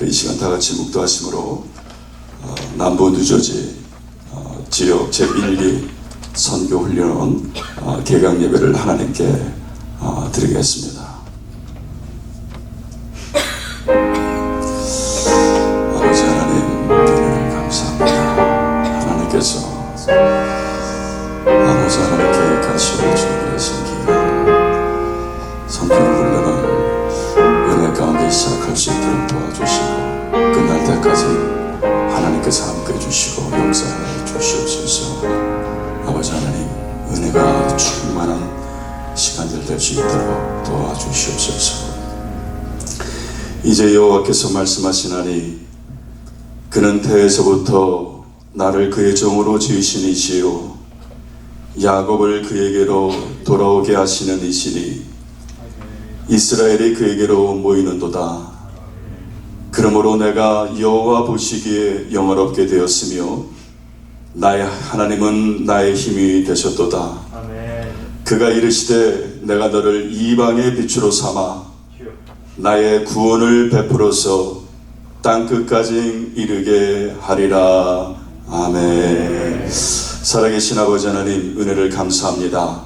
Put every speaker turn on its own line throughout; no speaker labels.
이 시간 다 같이 묵도하심으로 남부 뉴저지 지역 제1기 선교훈련 개강 예배를 하나님께 드리겠습니다. 아버지 하나님, 감사합니다. 하나님께서 아버지 하나님 계획하시고 준비하신 기간 선교훈련을 은혜 가운데 시작할 수 있도록 도와주시고 끝날 때까지 하나님께서 함께 해주시고 역사해 주시옵소서. 아버지 하나님, 은혜가 충만한 시간들 될 수 있도록 도와주시옵소서. 이제 여호와께서 말씀하시나니 그는 태에서부터 나를 그의 종으로 지으신 이시요 야곱을 그에게로 돌아오게 하시는 이시니 이스라엘이 그에게로 모이는도다. 그러므로 내가 여호와 보시기에 영화롭게 되었으며 나의 하나님은 나의 힘이 되셨도다.
아멘.
그가 이르시되 내가 너를 이방의 빛으로 삼아 나의 구원을 베풀어서 땅끝까지 이르게 하리라. 아멘. 살아계신 아버지 하나님, 은혜를 감사합니다.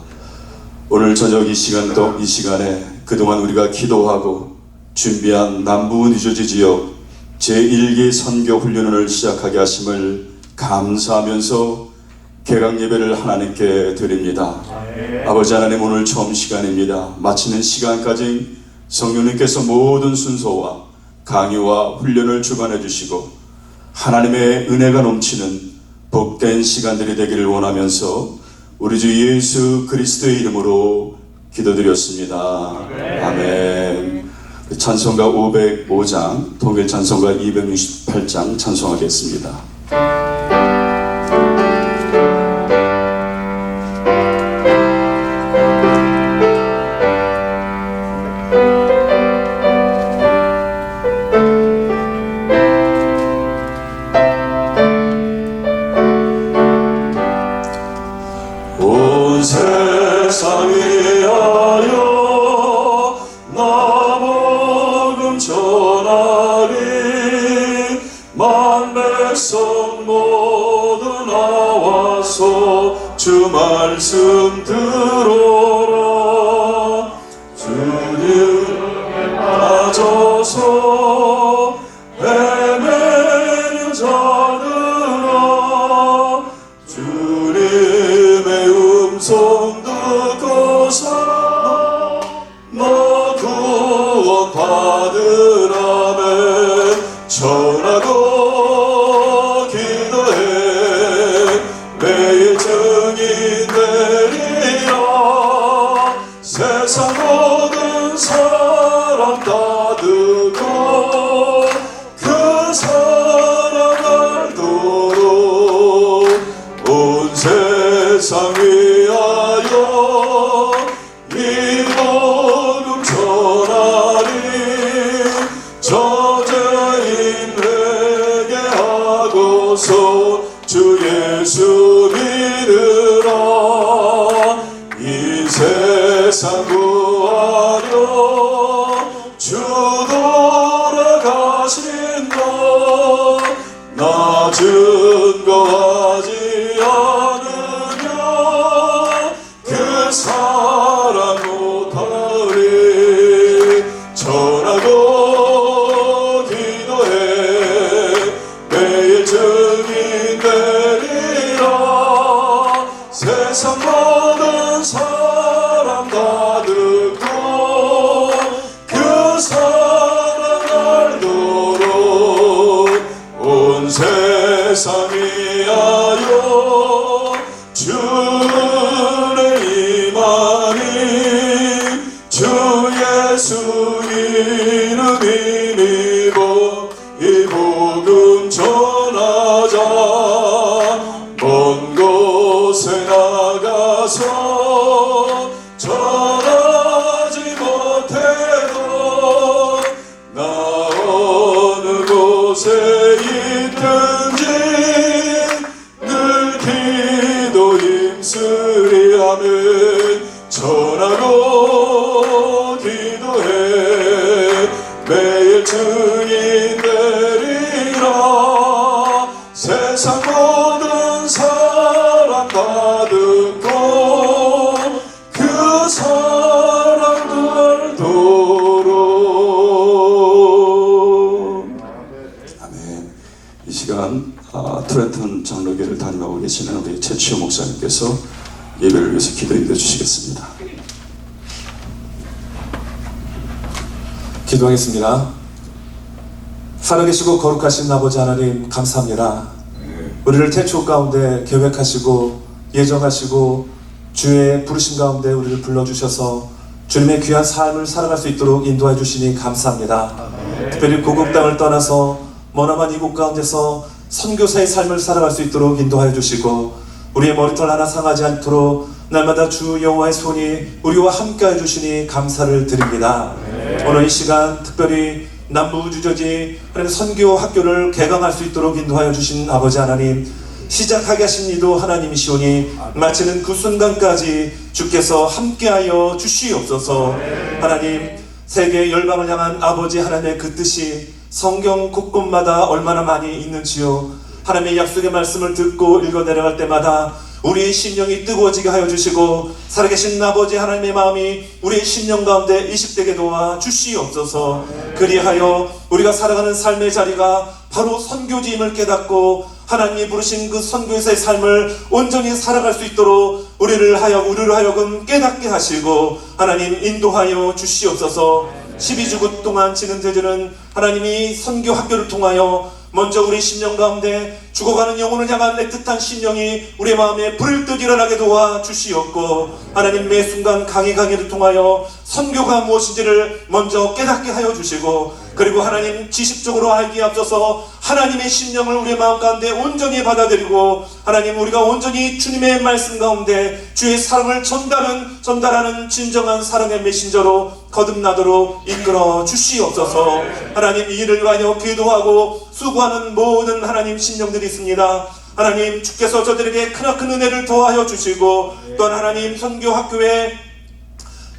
오늘 저녁 이 시간에 그동안 우리가 기도하고 준비한 남부 뉴저지 지역 제1기 선교 훈련을 시작하게 하심을 감사하면서 개강 예배를 하나님께 드립니다. 아버지 하나님, 오늘 처음 시간입니다. 마치는 시간까지 성령님께서 모든 순서와 강의와 훈련을 주관해 주시고 하나님의 은혜가 넘치는 복된 시간들이 되기를 원하면서 우리 주 예수 그리스도의 이름으로 기도드렸습니다. 아멘. 찬송가 505장, 통일 찬송가 268장 찬송하겠습니다. 온 세상 위하여 나 복음 전하리. 만 백성 모두 나와서 주 말씀 들어라. 주님께 빠져서 헤매는 자들아, 주님의 음성 듣고서 너 구원 받으라며 전하고 기도해 매일 증인 되리라. 세상 모든 사람 다 듣고 그 사랑 알도록 온 세상 위하여 이 복음 전하리. 저죄인 회개하고서 주 예수 믿으라. 이 세상 구하려 주 돌아가신다. 나 증거하지 않으면 그 사랑 못하리. 전하고 기도해 매일 증인 되리라. 세상 모든 사람 다 듣고 그 사랑 알도록 온 세상 위하여 주의 임하니. 주 예수 이름 힘입어 이 복음 전하자. 먼 곳에 나가서 전하지 못해도 나 어느 곳에 있든지 늘 기도 힘쓰리 하면 전하고 기도해 매일 증인 시간 트렌턴 장로교를 담임하고 계시는 우리 최치호 목사님께서 예배를 위해서 기도해 주시겠습니다.
기도하겠습니다. 살아계시고 거룩하신 아버지 하나님 감사합니다. 우리를 태초 가운데 계획하시고 예정하시고 주의 부르심 가운데 우리를 불러주셔서 주님의 귀한 삶을 살아갈 수 있도록 인도해 주시니 감사합니다. 특별히 고국 땅을 떠나서 머나먼 이곳 가운데서 선교사의 삶을 살아갈 수 있도록 인도하여 주시고 우리의 머리털 하나 상하지 않도록 날마다 주 여호와의 손이 우리와 함께해 주시니 감사를 드립니다. 오늘 이 시간 특별히 남부주저지 선교 학교를 개강할 수 있도록 인도하여 주신 아버지 하나님, 시작하게 하신 이도 하나님이시오니 마치는 그 순간까지 주께서 함께하여 주시옵소서. 하나님, 세계 열방을 향한 아버지 하나님의 그 뜻이 성경 곳곳마다 얼마나 많이 있는지요. 하나님의 약속의 말씀을 듣고 읽어 내려갈 때마다 우리의 심령이 뜨거워지게 하여 주시고 살아계신 아버지 하나님의 마음이 우리의 심령 가운데 이식되게 도와 주시옵소서. 그리하여 우리가 살아가는 삶의 자리가 바로 선교지임을 깨닫고 하나님이 부르신 그 선교사의 삶을 온전히 살아갈 수 있도록 우리를 하여금 깨닫게 하시고 하나님 인도하여 주시옵소서. 12주구 동안 진행되는 하나님이 선교 학교를 통하여 먼저 우리 심령 가운데 죽어가는 영혼을 향한 애틋한 심령이 우리의 마음에 불을 뜨게 일어나게 도와 주시옵고 하나님 매 순간 강의를 통하여 선교가 무엇인지를 먼저 깨닫게 하여 주시고 그리고 하나님 지식적으로 알기에 앞서서 하나님의 심령을 우리의 마음 가운데 온전히 받아들이고 하나님 우리가 온전히 주님의 말씀 가운데 주의 사랑을 전달하는 진정한 사랑의 메신저로 거듭나도록 이끌어 주시옵소서. 하나님 이 일을 위하여 기도하고 수고하는 모든 하나님 심령들이 있습니다. 하나님 주께서 저들에게 크나큰 은혜를 더하여 주시고 또한 하나님 선교학교에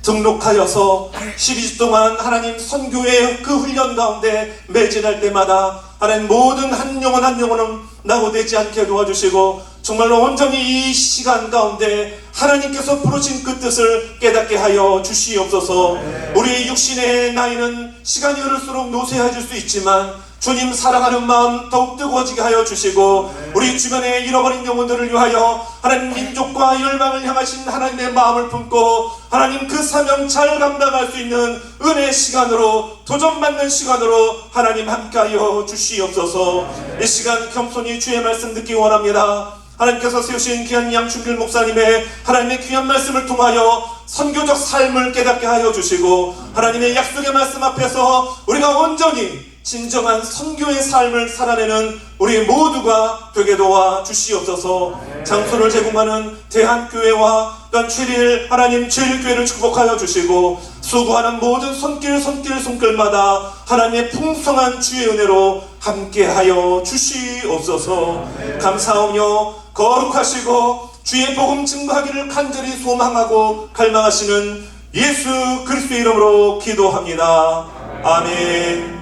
등록하여서 12주 동안 하나님 선교의 그 훈련 가운데 매진할 때마다 하나님 모든 한 영혼은 낙오되지 않게 도와주시고 정말로 온전히 이 시간 가운데 하나님께서 부르신 그 뜻을 깨닫게 하여 주시옵소서. 우리의 육신의 나이는 시간이 흐를수록 노쇠해질 수 있지만 주님 사랑하는 마음 더욱 뜨거워지게 하여 주시고 우리 주변에 잃어버린 영혼들을 위하여 하나님 민족과 열방을 향하신 하나님의 마음을 품고 하나님 그 사명 잘 감당할 수 있는 은혜의 시간으로 도전받는 시간으로 하나님 함께하여 주시옵소서. 이 시간 겸손히 주의 말씀 듣기 원합니다. 하나님께서 세우신 귀한 양충길 목사님의 하나님의 귀한 말씀을 통하여 선교적 삶을 깨닫게 하여 주시고 하나님의 약속의 말씀 앞에서 우리가 온전히 진정한 선교의 삶을 살아내는 우리 모두가 되게 도와 주시옵소서. 장소를 제공하는 대한교회와 또한 최릴 하나님 제일교회를 축복하여 주시고 수고하는 모든 손길마다 하나님의 풍성한 주의 은혜로 함께하여 주시옵소서. 감사하며 거룩하시고 주의 복음 증거하기를 간절히 소망하고 갈망하시는 예수 그리스도의 이름으로 기도합니다. 아멘.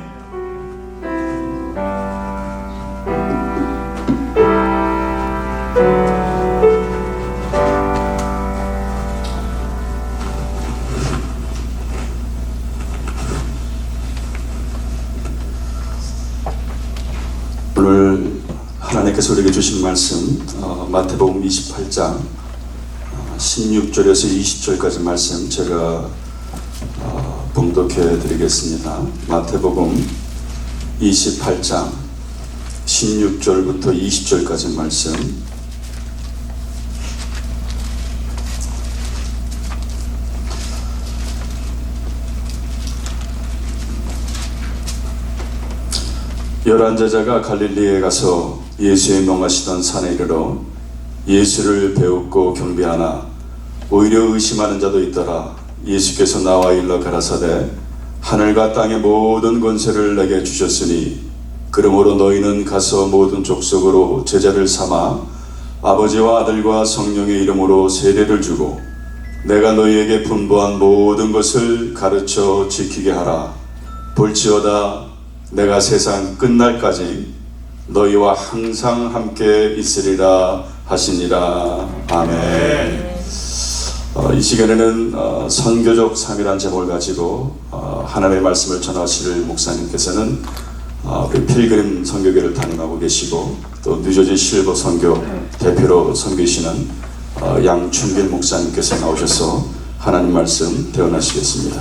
오늘 하나님께서 우리에게 주신 말씀 마태복음 28장 16절에서 20절까지 말씀 제가 봉독해 드리겠습니다. 마태복음 28장 16절부터 20절까지 말씀. 열한 제자가 갈릴리에 가서 예수의 명하시던 산에 이르러 예수를 배웠고 경배하나 오히려 의심하는 자도 있더라. 예수께서 나와 일러 가라사대 하늘과 땅의 모든 권세를 내게 주셨으니 그러므로 너희는 가서 모든 족속으로 제자를 삼아 아버지와 아들과 성령의 이름으로 세례를 주고 내가 너희에게 분부한 모든 것을 가르쳐 지키게 하라. 볼지어다 내가 세상 끝날까지 너희와 항상 함께 있으리라 하시니라. 아멘. 이 시간에는 선교적 삶이라는 제목을 가지고 하나님의 말씀을 전하실 목사님께서는 우리 필그림 선교회를 담임하고 계시고 또 뉴저지 실버 선교 대표로 섬기시는 양춘길 목사님께서 나오셔서 하나님 말씀 대언하시겠습니다.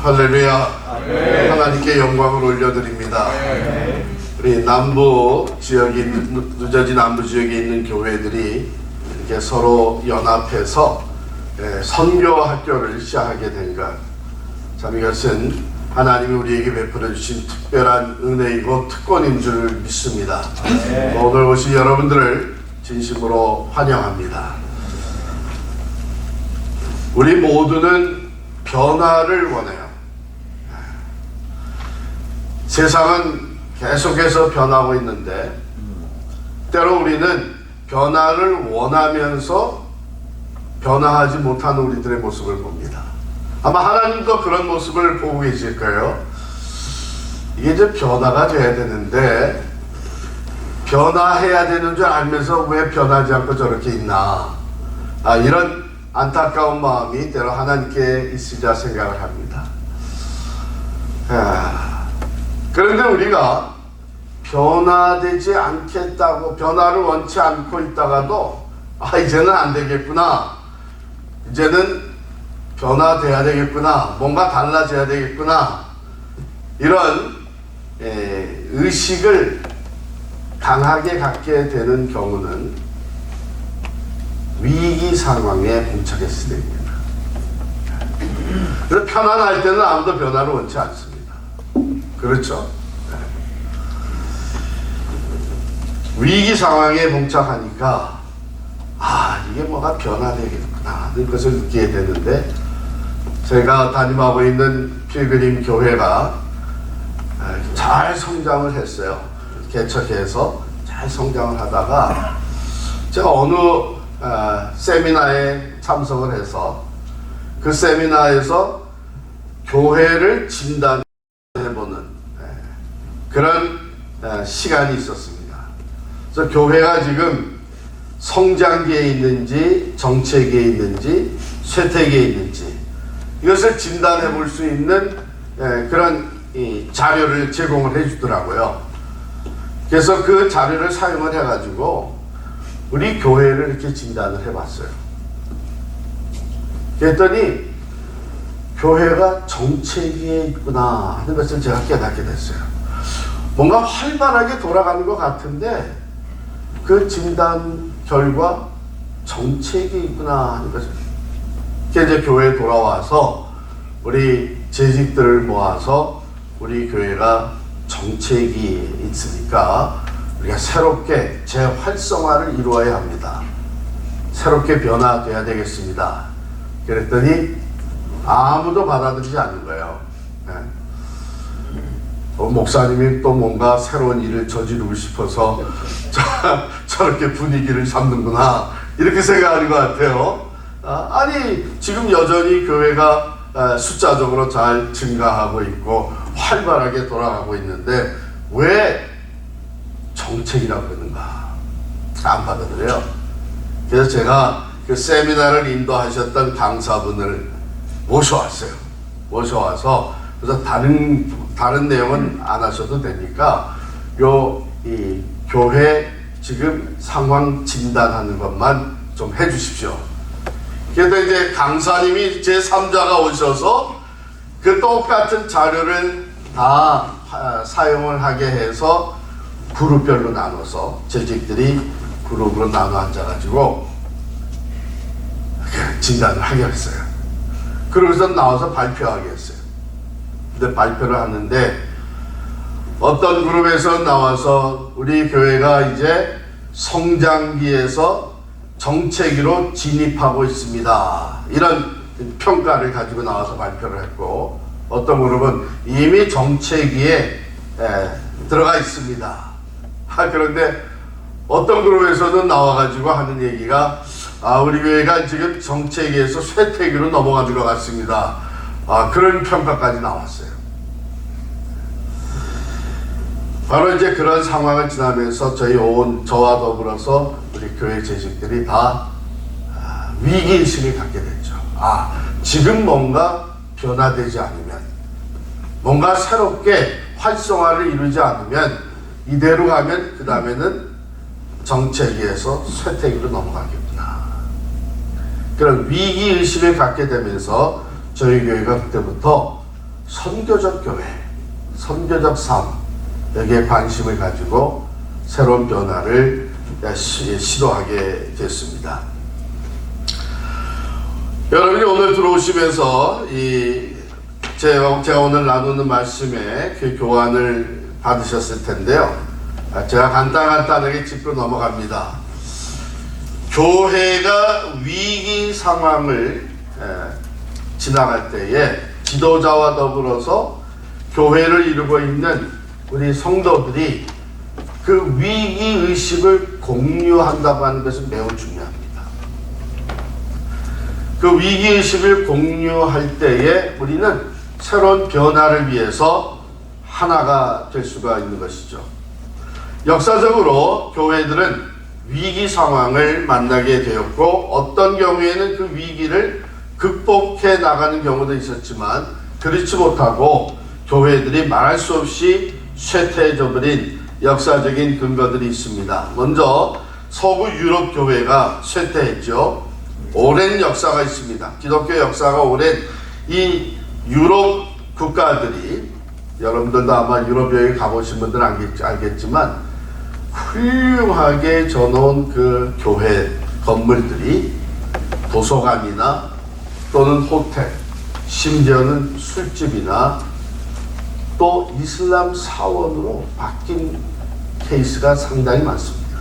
할렐루야. 하나님께 영광을 올려드립니다. 우리 남부 지역에 뉴저지 남부 지역에 있는 교회들이 이렇게 서로 연합해서 선교 학교를 시작하게 된 것, 참 이것은 하나님이 우리에게 베풀어 주신 특별한 은혜이고 특권인 줄 믿습니다. 오늘 오신 여러분들을 진심으로 환영합니다. 우리 모두는 변화를 원해요. 세상은 계속해서 변하고 있는데 때로 우리는 변화를 원하면서 변화하지 못하는 우리들의 모습을 봅니다. 아마 하나님도 그런 모습을 보고 계실 거예요. 이게 이제 변화가 돼야 되는데 변화해야 되는 줄 알면서 왜 변하지 않고 저렇게 있나, 이런 안타까운 마음이 때로 하나님께 있으리라 생각을 합니다. 그런데 우리가 변화되지 않겠다고, 변화를 원치 않고 있다가도 이제는 안 되겠구나, 이제는 변화돼야 되겠구나, 뭔가 달라져야 되겠구나, 이런 의식을 강하게 갖게 되는 경우는 위기 상황에 봉착했을 때입니다. 그래서 편안할 때는 아무도 변화를 원치 않습니다. 그렇죠? 위기 상황에 봉착하니까 이게 뭐가 변화되겠구나 하는 것을 느끼게 되는데, 제가 담임하고 있는 필그림 교회가 잘 성장을 했어요. 개척해서 잘 성장을 하다가 제가 어느 세미나에 참석을 해서 그 세미나에서 교회를 진단해보는 그런 시간이 있었습니다. 그래서 교회가 지금 성장기에 있는지 정체기에 있는지 쇠퇴기에 있는지 이것을 진단해 볼 수 있는 그런 자료를 제공을 해 주더라고요. 그래서 그 자료를 사용을 해가지고 우리 교회를 이렇게 진단을 해봤어요. 그랬더니 교회가 정체기에 있구나 하는 것을 제가 깨닫게 됐어요. 뭔가 활발하게 돌아가는 것 같은데 그 진단 결과 정체기에 있구나 하는 것을, 이제 교회에 돌아와서 우리 재직들을 모아서 우리 교회가 정체기에 있으니까 우리가 새롭게 재활성화를 이루어야 합니다. 새롭게 변화돼야 되겠습니다. 그랬더니 아무도 받아들이지 않는 거예요. 목사님이 또 뭔가 새로운 일을 저지르고 싶어서 저렇게 분위기를 잡는구나 이렇게 생각하는 것 같아요. 아니 지금 여전히 교회가 숫자적으로 잘 증가하고 있고 활발하게 돌아가고 있는데 왜 정책이라고 그러는가 안 받아들여요. 그래서 제가 그 세미나를 인도하셨던 강사분을 모셔와서 그래서 다른 내용은 안 하셔도 되니까 이 교회 지금 상황 진단하는 것만 좀 해주십시오. 그래서 이제 강사님이 제3자가 오셔서 그 똑같은 자료를 다 사용을 하게 해서 그룹별로 나눠서 재직들이 그룹으로 나눠 앉아가지고 진단을 하게 했어요. 그러고서 나와서 발표하게 했어요. 근데 발표를 하는데 어떤 그룹에서 나와서 우리 교회가 이제 성장기에서 정체기로 진입하고 있습니다, 이런 평가를 가지고 나와서 발표를 했고, 어떤 그룹은 이미 정체기에 들어가 있습니다. 그런데 어떤 그룹에서는 나와가지고 하는 얘기가 우리 교회가 지금 정체기에서 쇠퇴기로 넘어가는 것 같습니다. 그런 평가까지 나왔어요. 바로 이제 그런 상황을 지나면서 저와 더불어서 우리 교회 재직들이 다 위기의식을 갖게 됐죠. 지금 뭔가 변화되지 않으면, 뭔가 새롭게 활성화를 이루지 않으면, 이대로 가면 그 다음에는 정체기에서 쇠퇴기로 넘어가겠구나. 그런 위기의식을 갖게 되면서 저희 교회가 그때부터 선교적 교회, 선교적 삶, 여기에 관심을 가지고 새로운 변화를 시도하게 됐습니다. 여러분이 오늘 들어오시면서 제가 오늘 나누는 말씀에 그 교환을 받으셨을 텐데요. 제가 간단하게 짚고 넘어갑니다. 교회가 위기 상황을 지나갈 때에 지도자와 더불어서 교회를 이루고 있는 우리 성도들이 그 위기의식을 공유한다고 하는 것은 매우 중요합니다. 그 위기의식을 공유할 때에 우리는 새로운 변화를 위해서 하나가 될 수가 있는 것이죠. 역사적으로 교회들은 위기 상황을 만나게 되었고, 어떤 경우에는 그 위기를 극복해 나가는 경우도 있었지만, 그렇지 못하고 교회들이 말할 수 없이 쇠퇴해져 버린 역사적인 근거들이 있습니다. 먼저 서구 유럽 교회가 쇠퇴했죠. 오랜 역사가 있습니다. 기독교 역사가 오랜 이 유럽 국가들이, 여러분들도 아마 유럽 여행 가보신 분들은 알겠지만 훌륭하게 져놓은 그 교회 건물들이 도서관이나 또는 호텔, 심지어는 술집이나 또 이슬람 사원으로 바뀐 케이스가 상당히 많습니다.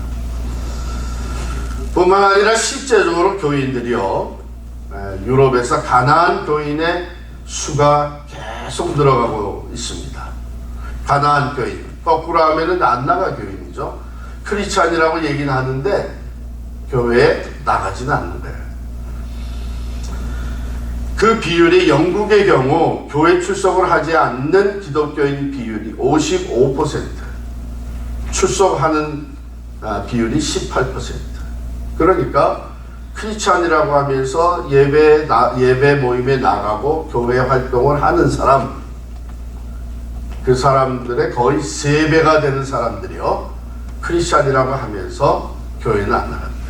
뿐만 아니라 실제적으로 교인들이요, 유럽에서 가나안 교인의 수가 계속 늘어가고 있습니다. 가나안 교인, 거꾸로 하면은 안 나가 교인이죠. 크리스찬이라고 얘기는 하는데 교회에 나가지는 않는 거예요. 그 비율이 영국의 경우 교회 출석을 하지 않는 기독교인 비율이 55%, 출석하는 비율이 18%. 그러니까 크리스찬이라고 하면서 예배 모임에 나가고 교회 활동을 하는 사람, 그 사람들의 거의 3배가 되는 사람들이요, 크리스찬이라고 하면서 교회는 안 나갑니다.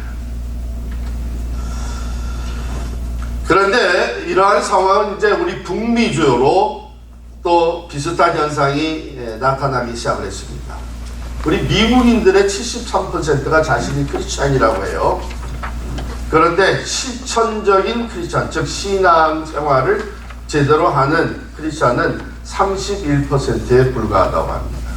그런데 이러한 상황은 이제 우리 북미주로 또 비슷한 현상이 나타나기 시작을 했습니다. 우리 미국인들의 73%가 자신이 크리스찬이라고 해요. 그런데 실천적인 크리스찬, 즉 신앙 생활을 제대로 하는 크리스찬은 31%에 불과하다고 합니다.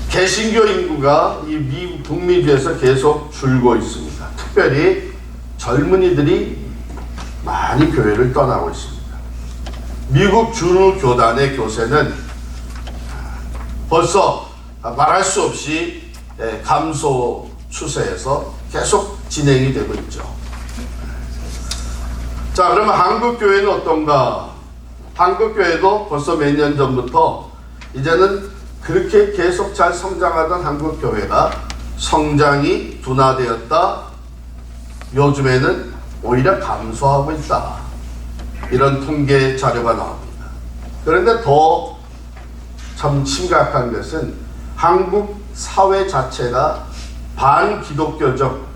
개신교 인구가 이 미국 북미주에서 계속 줄고 있습니다. 특별히 젊은이들이 많이 교회를 떠나고 있습니다. 미국 주류 교단의 교세는 벌써 말할 수 없이 감소 추세에서 계속 진행이 되고 있죠. 자, 그러면 한국 교회는 어떤가? 한국 교회도 벌써 몇 년 전부터 이제는 그렇게 계속 잘 성장하던 한국 교회가 성장이 둔화되었다. 요즘에는 오히려 감소하고 있다. 이런 통계 자료가 나옵니다. 그런데 더 참 심각한 것은 한국 사회 자체가 반기독교적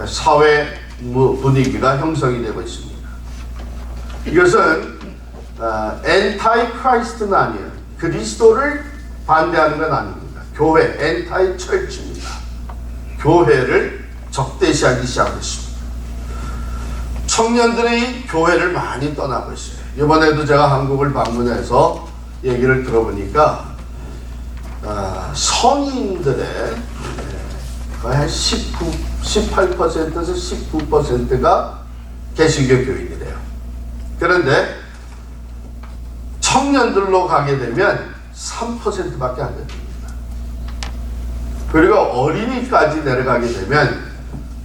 사회 분위기가 형성이 되고 있습니다. 이것은 엔타이 크라이스트는 아니에요. 그리스도를 반대하는 건 아닙니다. 교회, 엔타이 철치입니다. 교회를 적대시하기 시작했습니다. 청년들이 교회를 많이 떠나고 있어요. 이번에도 제가 한국을 방문해서 얘기를 들어보니까 성인들의 거의 한 18%에서 19%가 개신교 교인이래요. 그런데 청년들로 가게 되면 3%밖에 안 됩니다. 그리고 어린이까지 내려가게 되면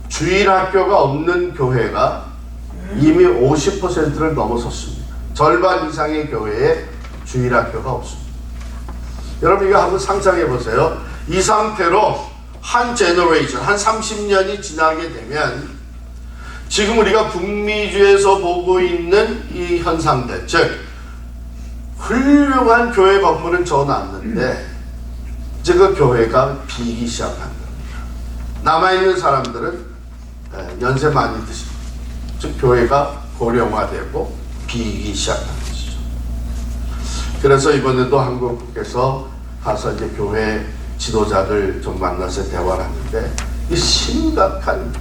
주일학교가 없는 교회가 이미 50%를 넘어섰습니다. 절반 이상의 교회에 주일학교가 없습니다. 여러분 이거 한번 상상해 보세요. 이 상태로 한 제너레이션, 한 30년이 지나게 되면 지금 우리가 북미주에서 보고 있는 이 현상들, 즉 훌륭한 교회 건물은 저 놨는데 이제 그 교회가 비기 시작한 겁니다. 남아있는 사람들은 연세 많이 드시고, 즉 교회가 고령화되고 비기 시작한 것이죠. 그래서 이번에도 한국에서 가서 이제 교회 지도자들 좀 만나서 대화를 하는데 이 심각한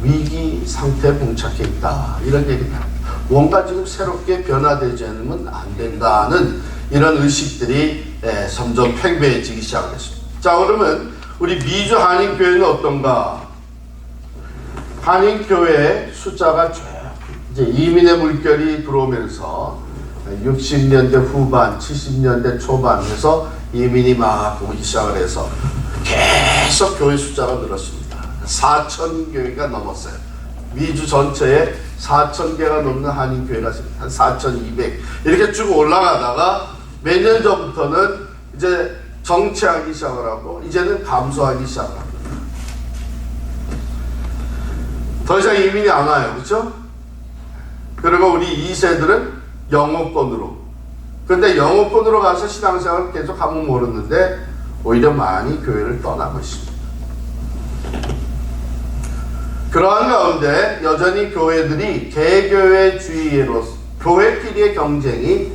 위기 상태에 봉착해 있다, 이런 얘기를 합니다. 뭔가 지금 새롭게 변화되지 않으면 안 된다는 이런 의식들이 점점 팽배해지기 시작했습니다. 자, 그러면 우리 미주 한인교회는 어떤가? 한인교회 숫자가 쭉 이제 이민의 물결이 들어오면서 60년대 후반, 70년대 초반에서 이민이 막 오기 시작을 해서 계속 교회 숫자가 늘었습니다. 4,000교회가 넘었어요. 미주 전체에 4,000개가 넘는 한인교회가 있습니다. 한 4,200 이렇게 쭉 올라가다가 몇 년 전부터는 이제 정체하기 시작을 하고 이제는 감소하기 시작을 합니다. 더 이상 이민이 안 와요. 그렇죠? 그리고 우리 2세들은 영어권으로, 근데 영어권으로 가서 신앙생활을 계속 하면 모르는데 오히려 많이 교회를 떠나고 있습니다. 그러한 가운데 여전히 교회들이 개교회주의로 교회끼리의 경쟁이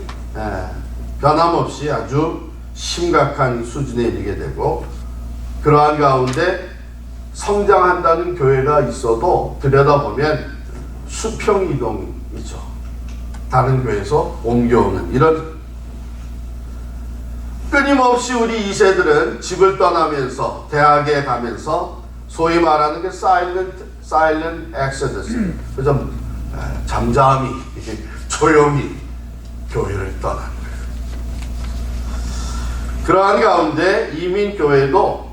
변함없이 아주 심각한 수준에 이르게 되고, 그러한 가운데 성장한다는 교회가 있어도 들여다보면 수평이동이죠. 다른 교회에서 옮겨오는 이런, 끊임없이 우리 2세들은 집을 떠나면서 대학에 가면서 소위 말하는 게 silent exodus, 그래서 잠잠히 조용히 교회를 떠난 거예요. 그러한 가운데 이민교회도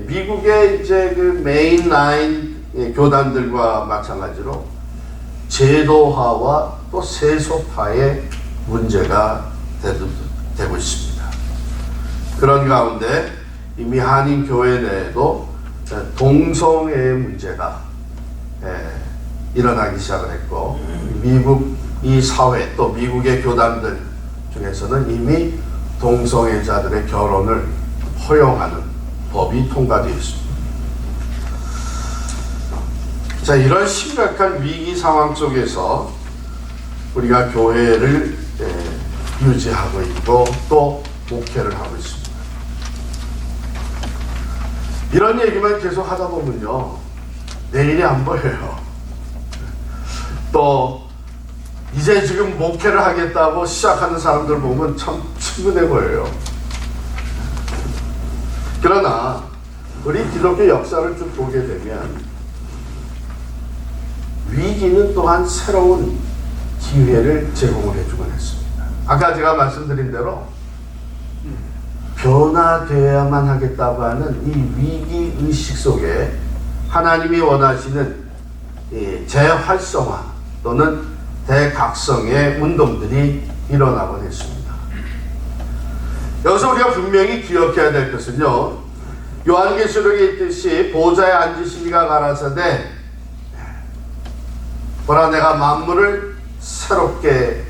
미국의 이제 그 메인라인 교단들과 마찬가지로 제도화와 또 세속화의 문제가 되고 있습니다. 그런 가운데 이미 한인교회 내에도 동성애의 문제가 일어나기 시작을 했고, 미국 이 사회 또 미국의 교단들 중에서는 이미 동성애자들의 결혼을 허용하는 법이 통과되어 있습니다. 자, 이런 심각한 위기 상황 속에서 우리가 교회를 유지하고 있고 또 목회를 하고 있습니다. 이런 얘기만 계속 하다 보면요, 내일이 안 보여요. 또 이제 지금 목회를 하겠다고 시작하는 사람들 보면 참 친근해 보여요. 그러나 우리 기독교 역사를 쭉 보게 되면 위기는 또한 새로운 기회를 제공을 해주곤 했습니다. 아까 제가 말씀드린 대로 변화되어야만 하겠다고 하는 이 위기 의식 속에 하나님이 원하시는 재활성화 또는 대각성의 운동들이 일어나곤 했습니다. 여기서 우리가 분명히 기억해야 될 것은요, 요한계시록에 있듯이 보좌에 앉으신 이가 가라사대 보라 내가 만물을 새롭게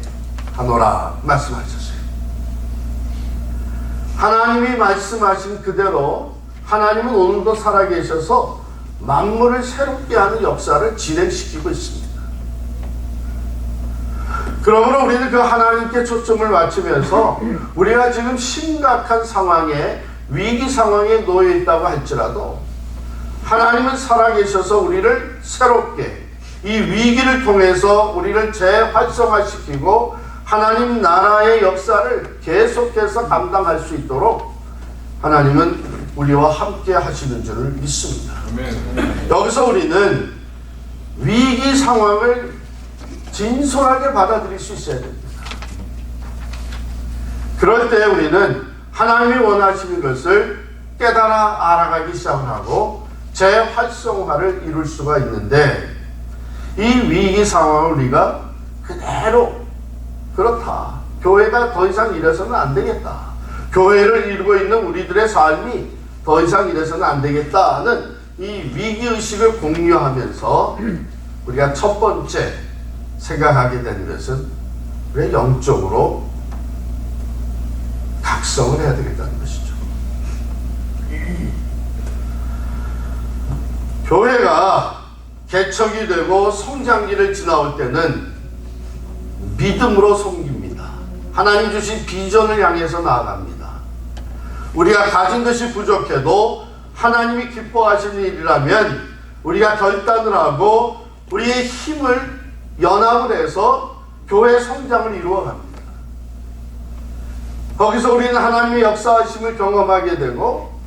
하노라 말씀하셨어요. 하나님이 말씀하신 그대로 하나님은 오늘도 살아계셔서 만물을 새롭게 하는 역사를 진행시키고 있습니다. 그러므로 우리는 그 하나님께 초점을 맞추면서 우리가 지금 심각한 상황에, 위기 상황에 놓여 있다고 할지라도 하나님은 살아계셔서 우리를 새롭게 이 위기를 통해서 우리를 재활성화시키고 하나님 나라의 역사를 계속해서 감당할 수 있도록 하나님은 우리와 함께 하시는 줄을 믿습니다. 여기서 우리는 위기 상황을 진솔하게 받아들일 수 있어야 됩니다. 그럴 때 우리는 하나님이 원하시는 것을 깨달아 알아가기 시작을 하고 재활성화를 이룰 수가 있는데, 이 위기 상황을 우리가 그대로 그렇다, 교회가 더 이상 이래서는 안 되겠다, 교회를 이루고 있는 우리들의 삶이 더 이상 이래서는 안 되겠다는 이 위기의식을 공유하면서 우리가 첫 번째 생각하게 되는 것은 우리가 영적으로 각성을 해야 되겠다는 것이죠. 교회가 개척이 되고 성장기를 지나올 때는 믿음으로 섬깁니다. 하나님 주신 비전을 향해서 나아갑니다. 우리가 가진 것이 부족해도 하나님이 기뻐하시는 일이라면 우리가 결단을 하고 우리의 힘을 연합을 해서 교회 성장을 이루어 갑니다. 거기서 우리는 하나님의 역사하심을 경험하게 되고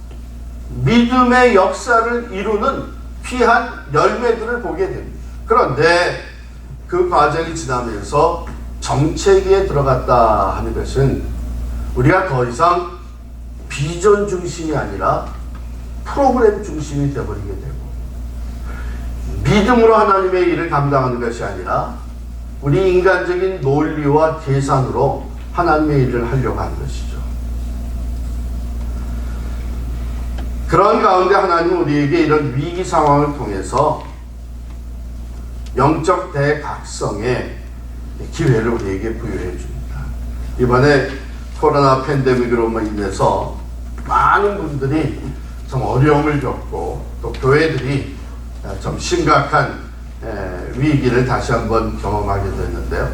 믿음의 역사를 이루는 귀한 열매들을 보게 됩니다. 그런데 그 과정이 지나면서 정체기에 들어갔다 하는 것은 우리가 더 이상 비전 중심이 아니라 프로그램 중심이 되어버리게 되고 믿음으로 하나님의 일을 감당하는 것이 아니라 우리 인간적인 논리와 계산으로 하나님의 일을 하려고 하는 것이죠. 그런 가운데 하나님은 우리에게 이런 위기 상황을 통해서 영적 대각성의 기회를 우리에게 부여해 줍니다. 이번에 코로나 팬데믹으로 인해서 많은 분들이 좀 어려움을 겪고 또 교회들이 좀 심각한 위기를 다시 한번 경험하게 됐는데요.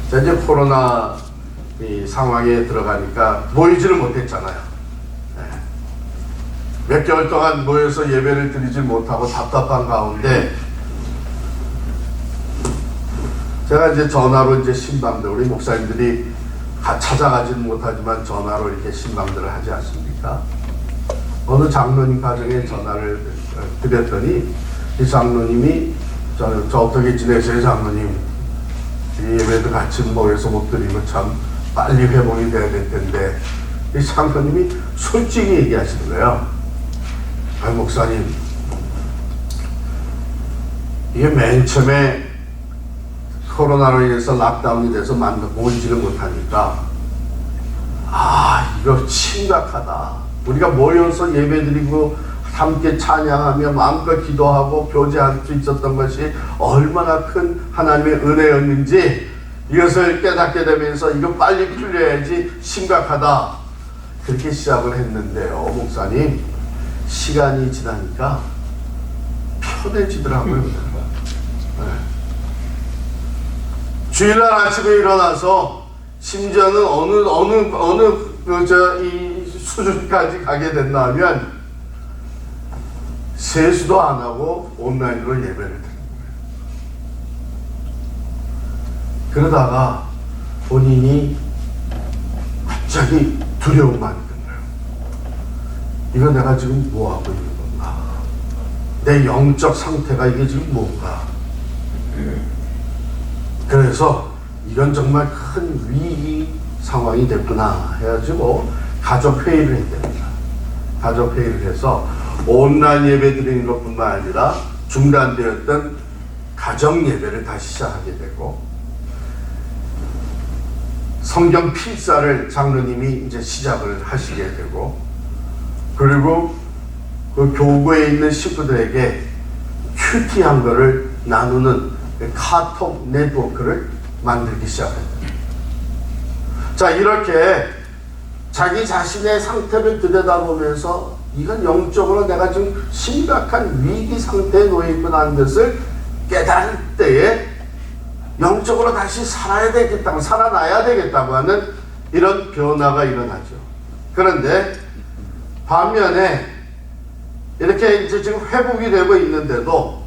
자, 이제 코로나 이 상황에 들어가니까 모이지를 못했잖아요. 몇 개월 동안 모여서 예배를 드리지 못하고 답답한 가운데 제가 이제 전화로 이제 신방들 우리 목사님들이 찾아가지는 못하지만 전화로 이렇게 신방들을 하지 않습니까? 어느 장로님 가정에 전화를 드렸더니 이 장로님이 저 어떻게 지내세요 장로님? 이 예배도 같이 모여서 못 드리고 참 빨리 회복이 돼야 될 텐데 이 장로님이 솔직히 얘기하시는 거예요. 아 목사님 이게 맨 처음에 코로나로 인해서 락다운이 돼서 모이지를 못하니까 이거 심각하다. 우리가 모여서 예배드리고 함께 찬양하며 마음껏 기도하고 교제할 수 있었던 것이 얼마나 큰 하나님의 은혜였는지 이것을 깨닫게 되면서 이거 빨리 풀려야지 심각하다. 그렇게 시작을 했는데요. 목사님 시간이 지나니까 편해지더라고요. 네. 주일날 아침에 일어나서 심지어는 이 수준까지 가게 된다 하면 세수도 안 하고 온라인으로 예배를 드리는 거예요. 그러다가 본인이 갑자기 두려움만 드는 거예요. 이거 내가 지금 뭐 하고 있는 건가? 내 영적 상태가 이게 지금 뭔가? 그래서 이건 정말 큰 위기 상황이 됐구나 해가지고 가족 회의를 했답니다. 가족 회의를 해서 온라인 예배 드리는 것뿐만 아니라 중단되었던 가정 예배를 다시 시작하게 되고 성경 필사를 장로님이 이제 시작을 하시게 되고 그리고 그 교구에 있는 식구들에게 큐티한 거를 나누는 카톡 네트워크를 만들기 시작합니다. 자, 이렇게 자기 자신의 상태를 들여다보면서 이건 영적으로 내가 지금 심각한 위기 상태에 놓여 있구나 하는 것을 깨달을 때에 영적으로 다시 살아나야 되겠다고 하는 이런 변화가 일어나죠. 그런데 반면에 이렇게 이제 지금 회복이 되고 있는데도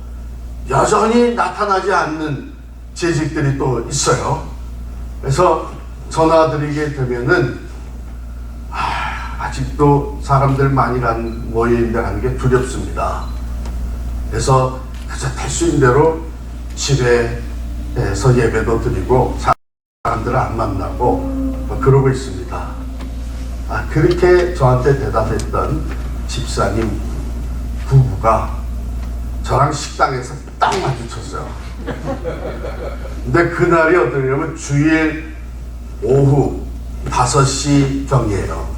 여전히 나타나지 않는 재직들이 또 있어요. 그래서 전화드리게 되면은 아직도 사람들 많이 모여있는데 가는 게 두렵습니다. 그래서 그저 될 수 있는 대로 집에서 예배도 드리고 사람들을 안 만나고 그러고 있습니다. 그렇게 저한테 대답했던 집사님 부부가 저랑 식당에서 딱 마주쳤어요. 근데 그날이 어떠냐면 주일 오후 5시경이에요.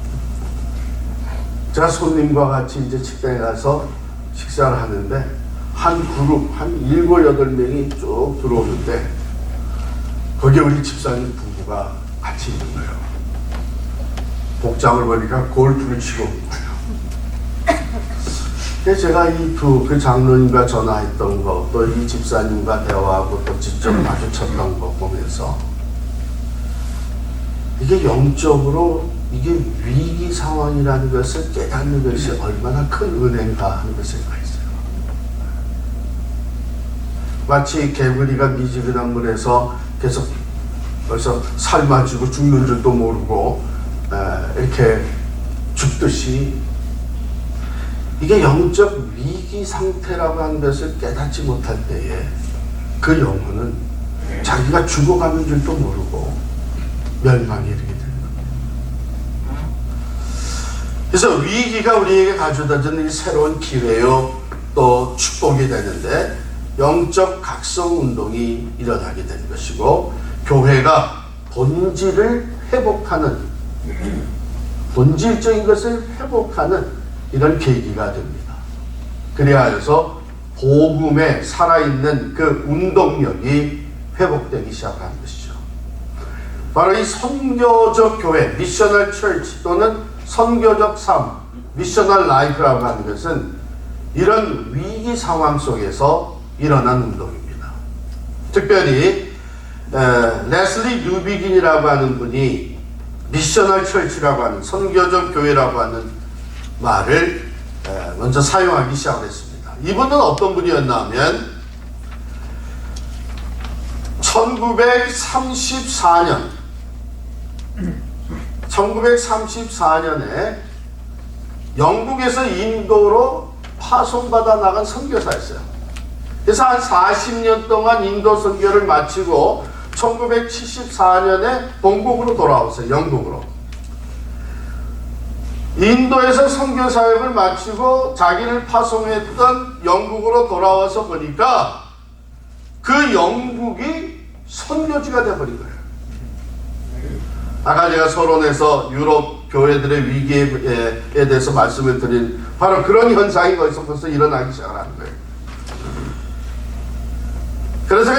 제가 손님과 같이 이제 식당에 가서 식사를 하는데 한 그룹 한 7, 8명이 쭉 들어오는데 거기에 우리 집사님 부부가 같이 있는 거예요. 복장을 보니까 골프를 치고 온 거예요. 그래서 제가 이 그 장로님과 전화했던 거, 또 이 집사님과 대화하고 또 직접 마주쳤던 거 보면서 이게 영적으로 이게 위기 상황이라는 것을 깨닫는 것이 얼마나 큰 은혜인가 하는 것을 생각했어요. 마치 개구리가 미지근한 물에서 계속 벌써 삶아지고 죽는 줄도 모르고 이렇게 죽듯이 이게 영적 위기 상태라고 하는 것을 깨닫지 못할 때에 그 영혼은 자기가 죽어가는 줄도 모르고 멸망에 이르게 되는 겁니다. 그래서 위기가 우리에게 가져다주는 이 새로운 기회요 또 축복이 되는데 영적 각성 운동이 일어나게 되는 것이고 교회가 본질을 회복하는 본질적인 것을 회복하는 이런 계기가 됩니다. 그래야 해서 복음에 살아있는 그 운동력이 회복되기 시작하는 것이죠. 바로 이 선교적 교회, 미셔널 처치 또는 선교적 삶, 미셔널 라이프라고 하는 것은 이런 위기 상황 속에서 일어난 운동입니다. 특별히 레슬리 뉴비긴이라고 하는 분이 미셔널 처치라고 하는 선교적 교회라고 하는 말을 먼저 사용하기 시작을 했습니다. 이분은 어떤 분이었나 하면 1934년에 영국에서 인도로 파송받아 나간 선교사였어요. 그래서 한 40년 동안 인도 선교를 마치고 1974년에 본국으로 돌아왔어요. 영국으로. 인도에서 선교 사역을 마치고 자기를 파송했던 영국으로 돌아와서 보니까 그 영국이 선교지가 되어버린 거예요. 아까 제가 서론에서 유럽 교회들의 위기에 대해서 말씀을 드린 바로 그런 현상이 거기서 벌써 일어나기 시작하는 거예요. 그래서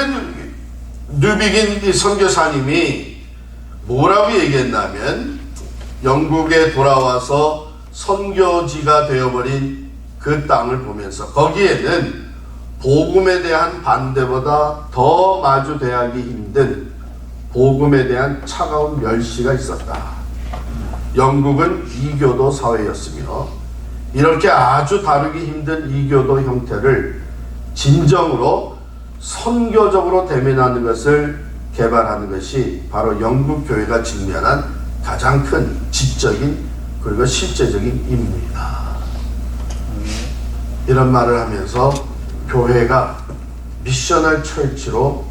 뉴비긴 선교사님이 뭐라고 얘기했냐면 영국에 돌아와서 선교지가 되어버린 그 땅을 보면서 거기에는 복음에 대한 반대보다 더 마주 대하기 힘든 복음에 대한 차가운 멸시가 있었다. 영국은 이교도 사회였으며 이렇게 아주 다루기 힘든 이교도 형태를 진정으로 선교적으로 대면하는 것을 개발하는 것이 바로 영국 교회가 직면한 가장 큰 지적인 그리고 실제적인 임무이다. 이런 말을 하면서 교회가 미셔널 처치로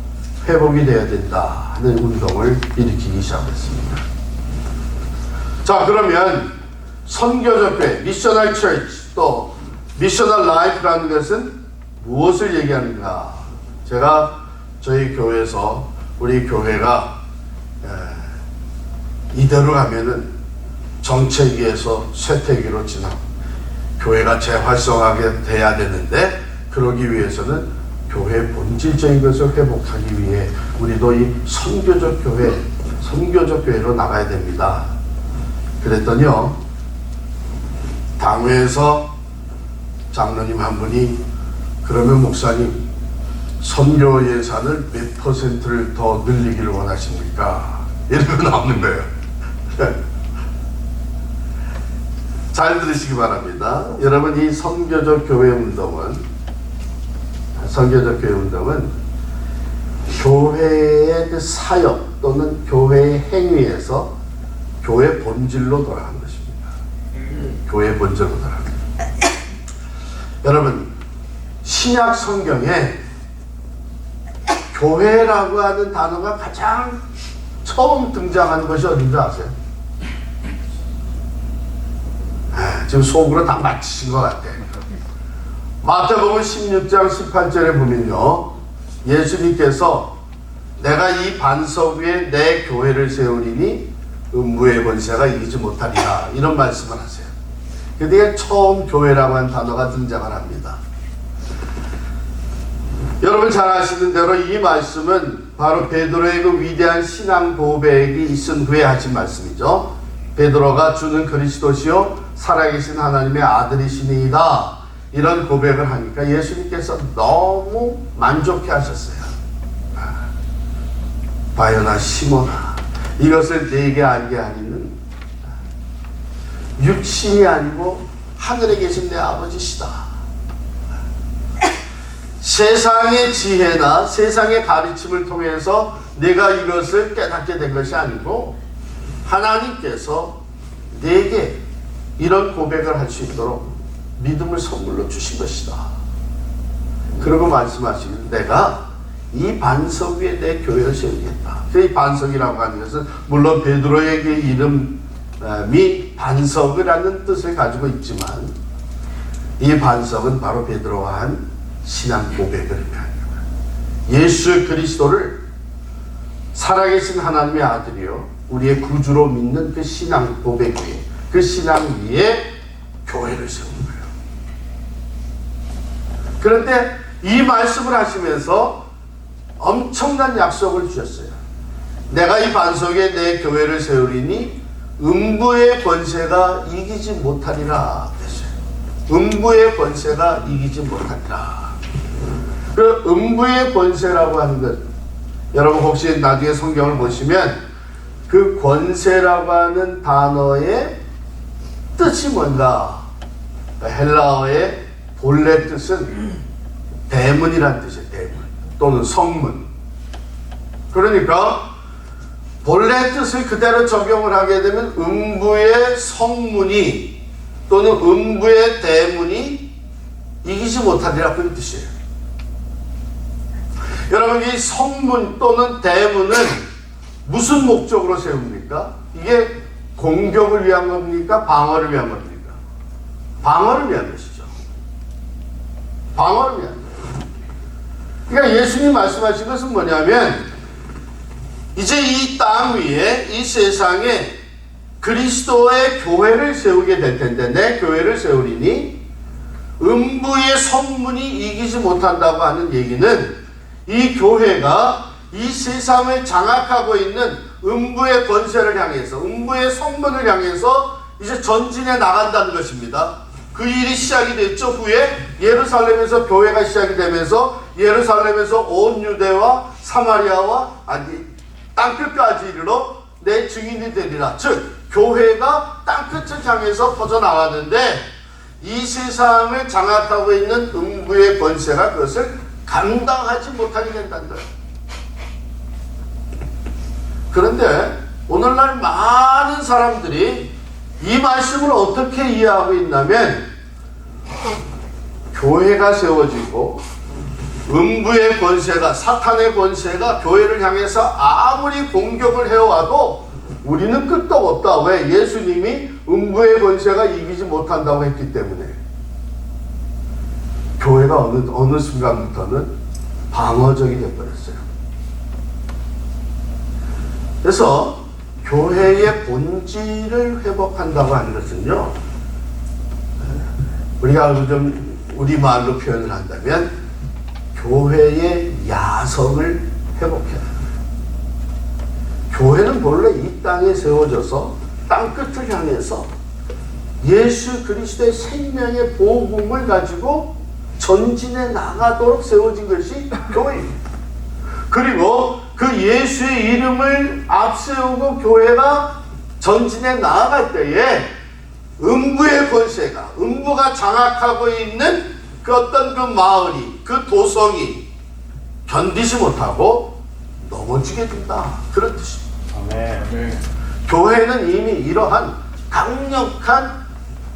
회복이 되어야 된다 하는 운동을 일으키기 시작했습니다. 자, 그러면 선교적 교회, 미셔널 처치 또 미셔널 라이프라는 것은 무엇을 얘기하는가? 제가 저희 교회에서 우리 교회가 이대로 가면은 정체기에서 쇠퇴기로 지나 교회가 재활성하게 돼야 되는데 그러기 위해서는 교회의 본질적인 것을 회복하기 위해 우리도 이 선교적 교회로 나가야 됩니다. 그랬더니요, 당회에서 장로님 한 분이 그러면 목사님 선교 예산을 몇 %를 더 늘리기를 원하십니까? 이러고 나오는 거예요. 잘 들으시기 바랍니다. 여러분, 이 선교적 교회 운동은 교회의 그 사역 또는 교회의 행위에서 교회 본질로 돌아가는 것입니다. 교회 본질로 돌아가는 것입니다. 여러분, 신약 성경에 교회라고 하는 단어가 가장 처음 등장하는 것이 어딘지 아세요? 지금 속으로 다 맞히신 것 같아요. 마태복음 16장 18절에 보면요, 예수님께서 내가 이 반석 위에 내 교회를 세우리니 음부의 권세가 이기지 못하리라, 이런 말씀을 하세요. 그때 처음 교회라고 하는 단어가 등장을 합니다. 여러분 잘 아시는 대로 이 말씀은 바로 베드로의 그 위대한 신앙 고백이 있은 후에 하신 말씀이죠. 베드로가 주는 그리스도시요 살아계신 하나님의 아들이시니이다, 이런 고백을 하니까 예수님께서 너무 만족해 하셨어요. 바요나 시몬아, 이것을 네게 알게 하리는 육신이 아니고 하늘에 계신 내 아버지시다. 세상의 지혜나 세상의 가르침을 통해서 내가 이것을 깨닫게 된 것이 아니고 하나님께서 내게 이런 고백을 할 수 있도록 믿음을 선물로 주신 것이다. 그리고 말씀하시면 내가 이 반석 위에 내 교회를 세우겠다. 이 반석이라고 하는 것은 물론 베드로의 그 이름이 반석이라는 뜻을 가지고 있지만 이 반석은 바로 베드로가 한 신앙 고백을 의미합니다. 예수 그리스도를 살아계신 하나님의 아들이요 우리의 구주로 믿는 그 신앙 고백 위에, 그 신앙 위에 교회를 세우는 거예요. 그런데 이 말씀을 하시면서 엄청난 약속을 주셨어요. 내가 이 반석에 내 교회를 세우리니 음부의 권세가 이기지 못하리라 했어요. 음부의 권세가 이기지 못하리라. 그 음부의 권세라고 하는 것, 여러분 혹시 나중에 성경을 보시면 그 권세라고 하는 단어의 뜻이 뭔가, 헬라어의 본래 뜻은 대문이란 뜻이에요. 대문 또는 성문. 그러니까 본래 뜻을 그대로 적용을 하게 되면 음부의 성문이 또는 음부의 대문이 이기지 못하리라, 그런 뜻이에요. 여러분, 이 성문 또는 대문은 무슨 목적으로 세웁니까? 이게 공격을 위한 겁니까? 방어를 위한 겁니까? 방어를 위한 것이죠. 방어를 위한 거예요. 그러니까 예수님 말씀하신 것은 뭐냐면 이제 이 땅 위에, 이 세상에 그리스도의 교회를 세우게 될 텐데 내 교회를 세우리니 음부의 성문이 이기지 못한다고 하는 얘기는 이 교회가 이 세상을 장악하고 있는 음부의 권세를 향해서, 음부의 성문을 향해서 이제 전진해 나간다는 것입니다. 그 일이 시작이 됐죠. 후에 예루살렘에서 교회가 시작이 되면서 예루살렘에서 온 유대와 사마리아와 땅끝까지 이르러 내 증인이 되리라. 즉 교회가 땅끝을 향해서 퍼져나가는데 이 세상을 장악하고 있는 음부의 권세가 그것을 감당하지 못하게 된다는 거예요. 그런데 오늘날 많은 사람들이 이 말씀을 어떻게 이해하고 있냐면 교회가 세워지고 음부의 권세가, 사탄의 권세가 교회를 향해서 아무리 공격을 해와도 우리는 끄떡없다. 왜? 예수님이 음부의 권세가 이기지 못한다고 했기 때문에. 교회가 어느 순간부터는 방어적이 되어버렸어요. 그래서 교회의 본질을 회복한다고 하는 것은요, 우리가 좀 우리말로 표현을 한다면 교회의 야성을 회복해야 합니다. 교회는 본래 이 땅에 세워져서 땅끝을 향해서 예수 그리스도의 생명의 복음을 가지고 전진해 나가도록 세워진 것이 교회입니다. 그리고 그 예수의 이름을 앞세우고 교회가 전진해 나아갈 때에 음부의 권세가, 음부가 장악하고 있는 그 어떤 그 마을이, 그 도성이 견디지 못하고 넘어지게 된다, 그런 뜻입니다.
아멘.
교회는 이미 이러한 강력한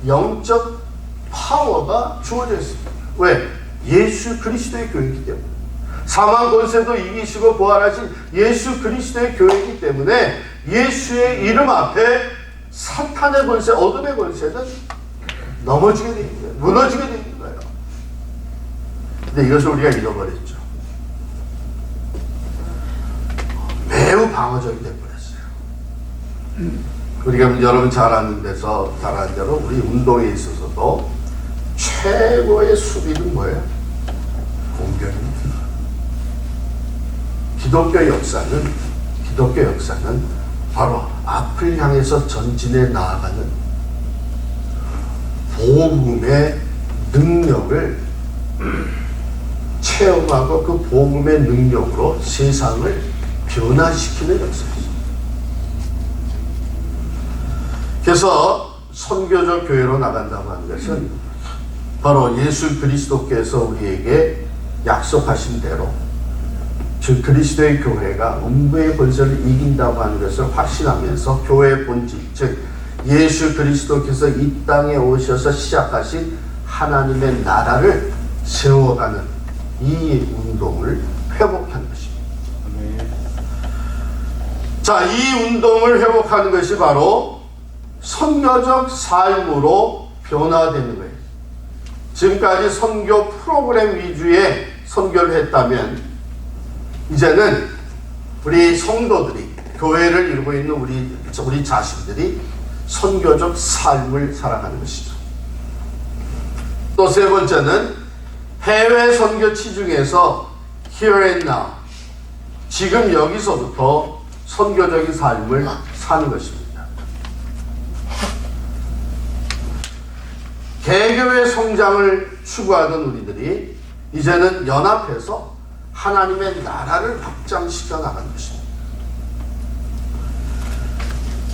영적 파워가 주어져 있습니다. 왜? 예수 그리스도의 교회이기 때문에. 사망 권세도 이기시고 부활하신 예수 그리스도의 교회이기 때문에 예수의 이름 앞에 사탄의 권세, 어둠의 권세는 넘어지게 되는 거예요. 무너지게 되는 거예요. 근데 이것을 우리가 잃어버렸죠. 매우 방어적이 되어버렸어요. 우리가 여러분 잘 아는 대로 우리 운동에 있어서도 최고의 수비는 뭐예요? 공격입니다. 기독교 역사는 바로 앞을 향해서 전진해 나아가는 복음의 능력을 체험하고 그 복음의 능력으로 세상을 변화시키는 역사입니다. 그래서 선교적 교회로 나간다고 하는 것은 바로 예수 그리스도께서 우리에게 약속하신 대로 즉 그리스도의 교회가 음부의 권세를 이긴다고 하는 것을 확신하면서 교회의 본질 즉 예수 그리스도께서 이 땅에 오셔서 시작하신 하나님의 나라를 세워가는 이 운동을 회복하는 것입니다. 자, 이 운동을 회복하는 것이 바로 선교적 삶으로 변화되는 거예요. 지금까지 선교 프로그램 위주의 선교를 했다면 이제는 우리 성도들이 교회를 이루고 있는 우리 자신들이 선교적 삶을 살아가는 것이죠. 또 세 번째는 해외 선교치 중에서 here and now 지금 여기서부터 선교적인 삶을 사는 것입니다. 개교의 성장을 추구하던 우리들이 이제는 연합해서 하나님의 나라를 확장시켜 나가는 것입니다.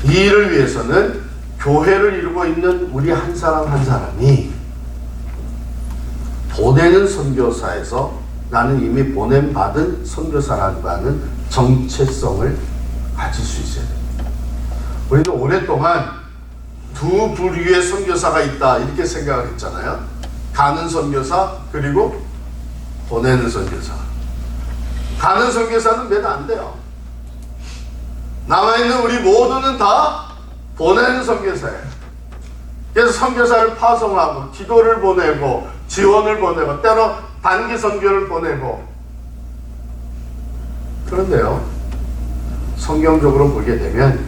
이 일을 위해서는 교회를 이루고 있는 우리 한 사람 한 사람이 보내는 선교사에서 나는 이미 보냄받은 선교사라고 하는 정체성을 가질 수 있어야 됩니다. 우리는 오랫동안 두 부류의 선교사가 있다 이렇게 생각을 했잖아요. 가는 선교사 그리고 보내는 선교사. 가는 선교사는 몇 안 돼요. 남아있는 우리 모두는 다 보내는 선교사예요. 그래서 선교사를 파송하고 기도를 보내고 지원을 보내고 때로 단기 선교를 보내고 그런데요 성경적으로 보게 되면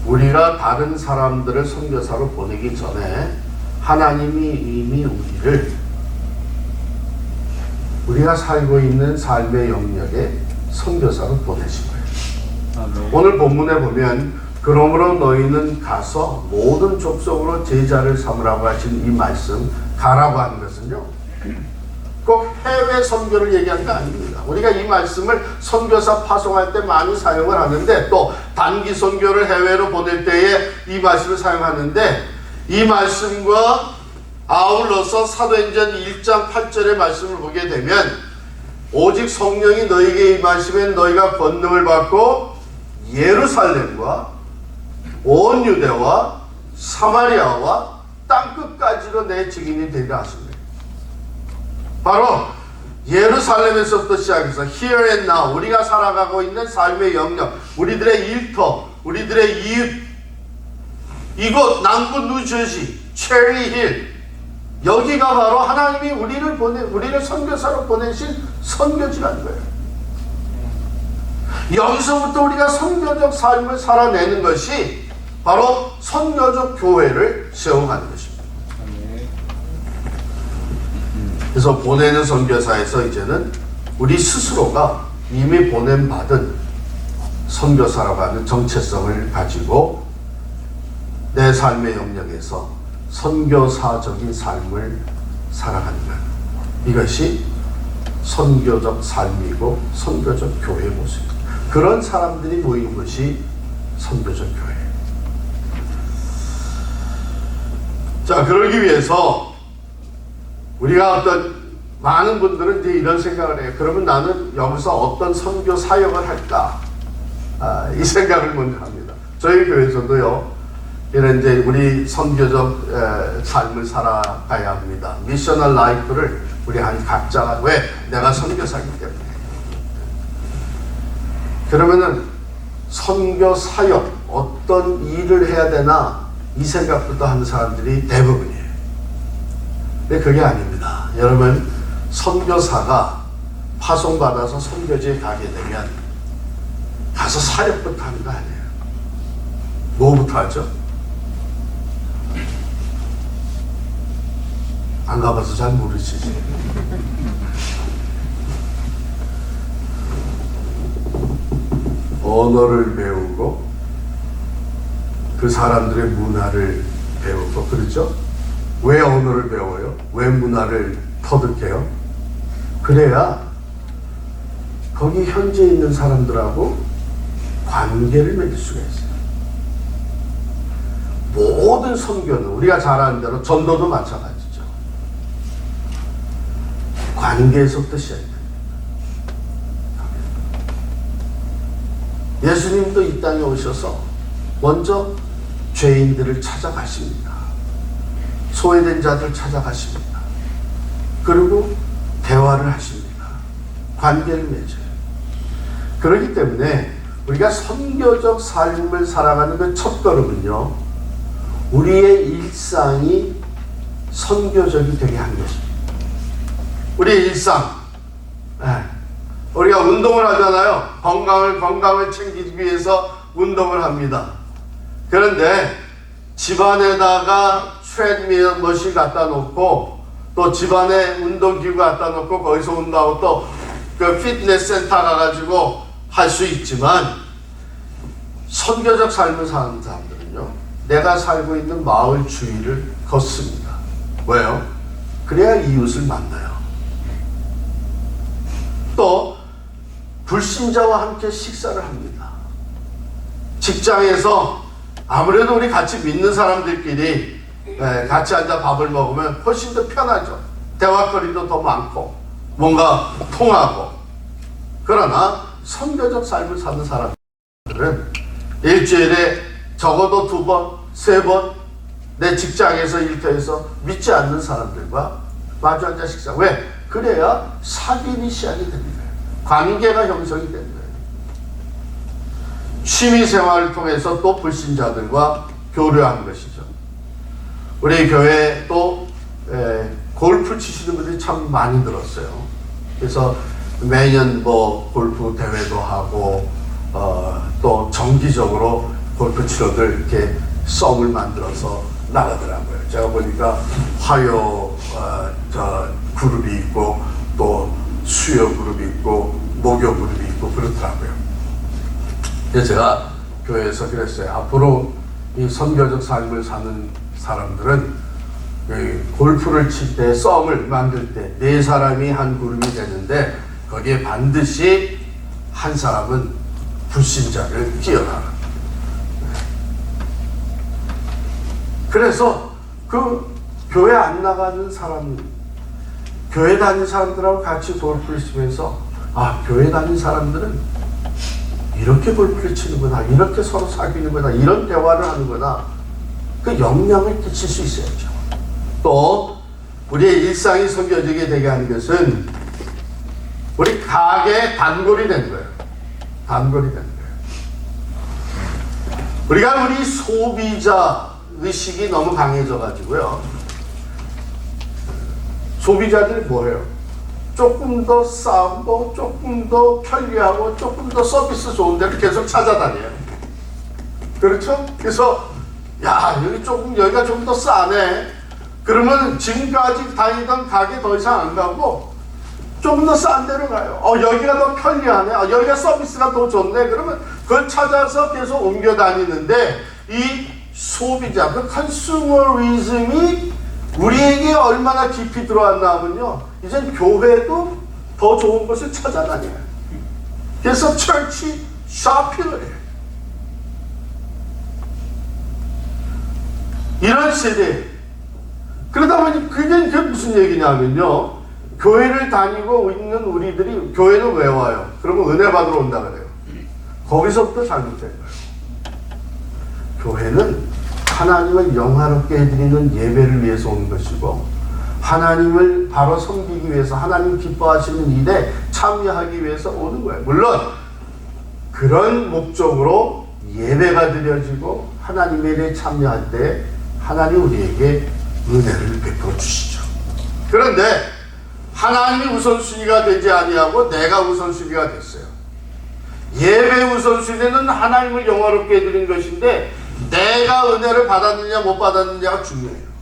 우리가 다른 사람들을 선교사로 보내기 전에 하나님이 이미 우리가 살고 있는 삶의 영역에 선교사로 보내신 거예요. 오늘 본문에 보면 그러므로 너희는 가서 모든 족속으로 제자를 삼으라고 하신 이 말씀 가라고 하는 것은요 꼭 해외 선교를 얘기하는 거 아닙니다. 우리가 이 말씀을 선교사 파송할 때 많이 사용을 하는데 또 단기 선교를 해외로 보낼 때에 이 말씀을 사용하는데 이 말씀과 아울러서 사도행전 1장 8절의 말씀을 보게 되면 오직 성령이 너희에게 임하시면 너희가 권능을 받고 예루살렘과 온 유대와 사마리아와 땅끝까지로 내 증인이 되리라 하십니다. 바로 예루살렘에서부터 시작해서 here and now 우리가 살아가고 있는 삶의 영역 우리들의 일터 우리들의 이웃 이곳 남부 뉴저지 체리힐 여기가 바로 하나님이 우리를 선교사로 보내신 선교지라는 거예요. 여기서부터 우리가 선교적 삶을 살아내는 것이 바로 선교적 교회를 세워가는 것입니다. 그래서 보내는 선교사에서 이제는 우리 스스로가 이미 보냄받은 선교사라고 하는 정체성을 가지고 내 삶의 영역에서 선교사적인 삶을 살아가는 것. 이것이 선교적 삶이고 선교적 교회의 모습입니다. 그런 사람들이 모이는 것이 선교적 교회예요. 자, 그러기 위해서 우리가 어떤 많은 분들은 이제 이런 생각을 해요. 그러면 나는 여기서 어떤 선교 사역을 할까? 이 생각을 먼저 합니다. 저희 교회에서도요. 이런 이제 우리 선교적 삶을 살아가야 합니다. 미셔널 라이프를 우리 한 각자가 왜? 내가 선교사이기 때문에. 그러면은 선교 사역 어떤 일을 해야 되나 이 생각부터 하는 사람들이 대부분이에요. 근데 그게 아닙니다. 여러분 선교사가 파송받아서 선교지에 가게 되면 가서 사역부터 하는 거 아니에요. 뭐부터 하죠? 안 가봐서 잘 모르시지. 언어를 배우고 그 사람들의 문화를 배우고 그렇죠? 왜 언어를 배워요? 왜 문화를 터득해요? 그래야 거기 현재 있는 사람들하고 관계를 맺을 수가 있어요. 모든 선교는 우리가 잘 아는 대로 전도도 마찬가지죠. 관계에서부터 시작됩니다. 예수님도 이 땅에 오셔서 먼저 죄인들을 찾아가십니다. 소외된 자들 찾아가십니다. 그리고 대화를 하십니다. 관계를 맺어요. 그렇기 때문에 우리가 선교적 삶을 살아가는 그 첫걸음은요, 우리의 일상이 선교적이 되게 하는 것입니다. 우리의 일상, 우리가 운동을 하잖아요. 건강을 챙기기 위해서 운동을 합니다. 그런데 집안에다가 트레드밀 갖다 놓고 또 집안에 운동기구 갖다 놓고 거기서 운동하고 또 그 피트니스 센터 가가지고 할 수 있지만, 선교적 삶을 사는 사람들은요, 내가 살고 있는 마을 주위를 걷습니다. 왜요? 그래야 이웃을 만나요. 또 불신자와 함께 식사를 합니다. 직장에서 아무래도 우리 같이 믿는 사람들끼리 같이 앉아 밥을 먹으면 훨씬 더 편하죠. 대화거리도 더 많고 뭔가 통하고. 그러나 선교적 삶을 사는 사람들은 일주일에 적어도 2번, 3번 내 직장에서 일터에서 믿지 않는 사람들과 마주 앉아 식사. 왜? 그래야 사귐이 시작이 됩니다. 관계가 형성이 됩니다. 취미 생활을 통해서 또 불신자들과 교류하는 것이죠. 우리 교회에 또 골프 치시는 분들이 참 많이 들었어요. 그래서 매년 뭐 골프 대회도 하고 또 정기적으로 골프 치러들 이렇게 썸을 만들어서 나가더라고요. 제가 보니까 화요 그룹이 있고 또 수요 그룹이 있고 목요 그룹이 있고 그렇더라고요. 그래서 제가 교회에서 그랬어요. 앞으로 이 선교적 삶을 사는 사람들은 골프를 칠 때 썸을 만들 때 4사람이 한 그룹이 되는데 거기에 반드시 한 사람은 불신자를 끼워넣어라. 그래서 그 교회 안 나가는 사람, 교회 다니는 사람들하고 같이 골프를 치면서 교회 다니는 사람들은 이렇게 골프를 치는구나, 이렇게 서로 사귀는구나, 이런 대화를 하는구나, 그 영향을 끼칠 수 있어야죠. 또 우리의 일상이 선교적이 되게 하는 것은 우리 가게의 단골이 된 거예요. 단골이 된 거예요. 우리가 우리 소비자 의식이 너무 강해져 가지고요, 소비자들이 뭐예요? 조금 더 싸고 조금 더 편리하고 조금 더 서비스 좋은 데를 계속 찾아다녀요. 그렇죠? 그래서 여기가 좀 더 싸네. 그러면 지금까지 다니던 가게 더 이상 안 가고 조금 더 싼 데로 가요. 여기가 더 편리하네. 여기가 서비스가 더 좋네. 그러면 그걸 찾아서 계속 옮겨 다니는데, 이 소비자, 그 컨슈머리즘이 우리에게 얼마나 깊이 들어왔나 하면요, 이젠 교회도 더 좋은 것을 찾아다녀요. 그래서 철치 쇼핑을 해요. 이런 세대. 그러다 보니 그게 무슨 얘기냐면요, 교회를 다니고 있는 우리들이 교회는 왜 와요? 그러면 은혜 받으러 온다 그래요. 거기서부터 잘못된 거예요. 교회는 하나님을 영화롭게 해드리는 예배를 위해서 오는 것이고, 하나님을 바로 섬기기 위해서, 하나님 기뻐하시는 일에 참여하기 위해서 오는 거예요. 물론 그런 목적으로 예배가 드려지고 하나님의 일에 참여할 때 하나님 우리에게 은혜를 베풀어 주시죠. 그런데 하나님이 우선순위가 되지 아니하고 내가 우선순위가 됐어요. 예배 우선순위는 하나님을 영화롭게 해드리는 것인데, 내가 은혜를 받았느냐 못 받았느냐가 중요해요.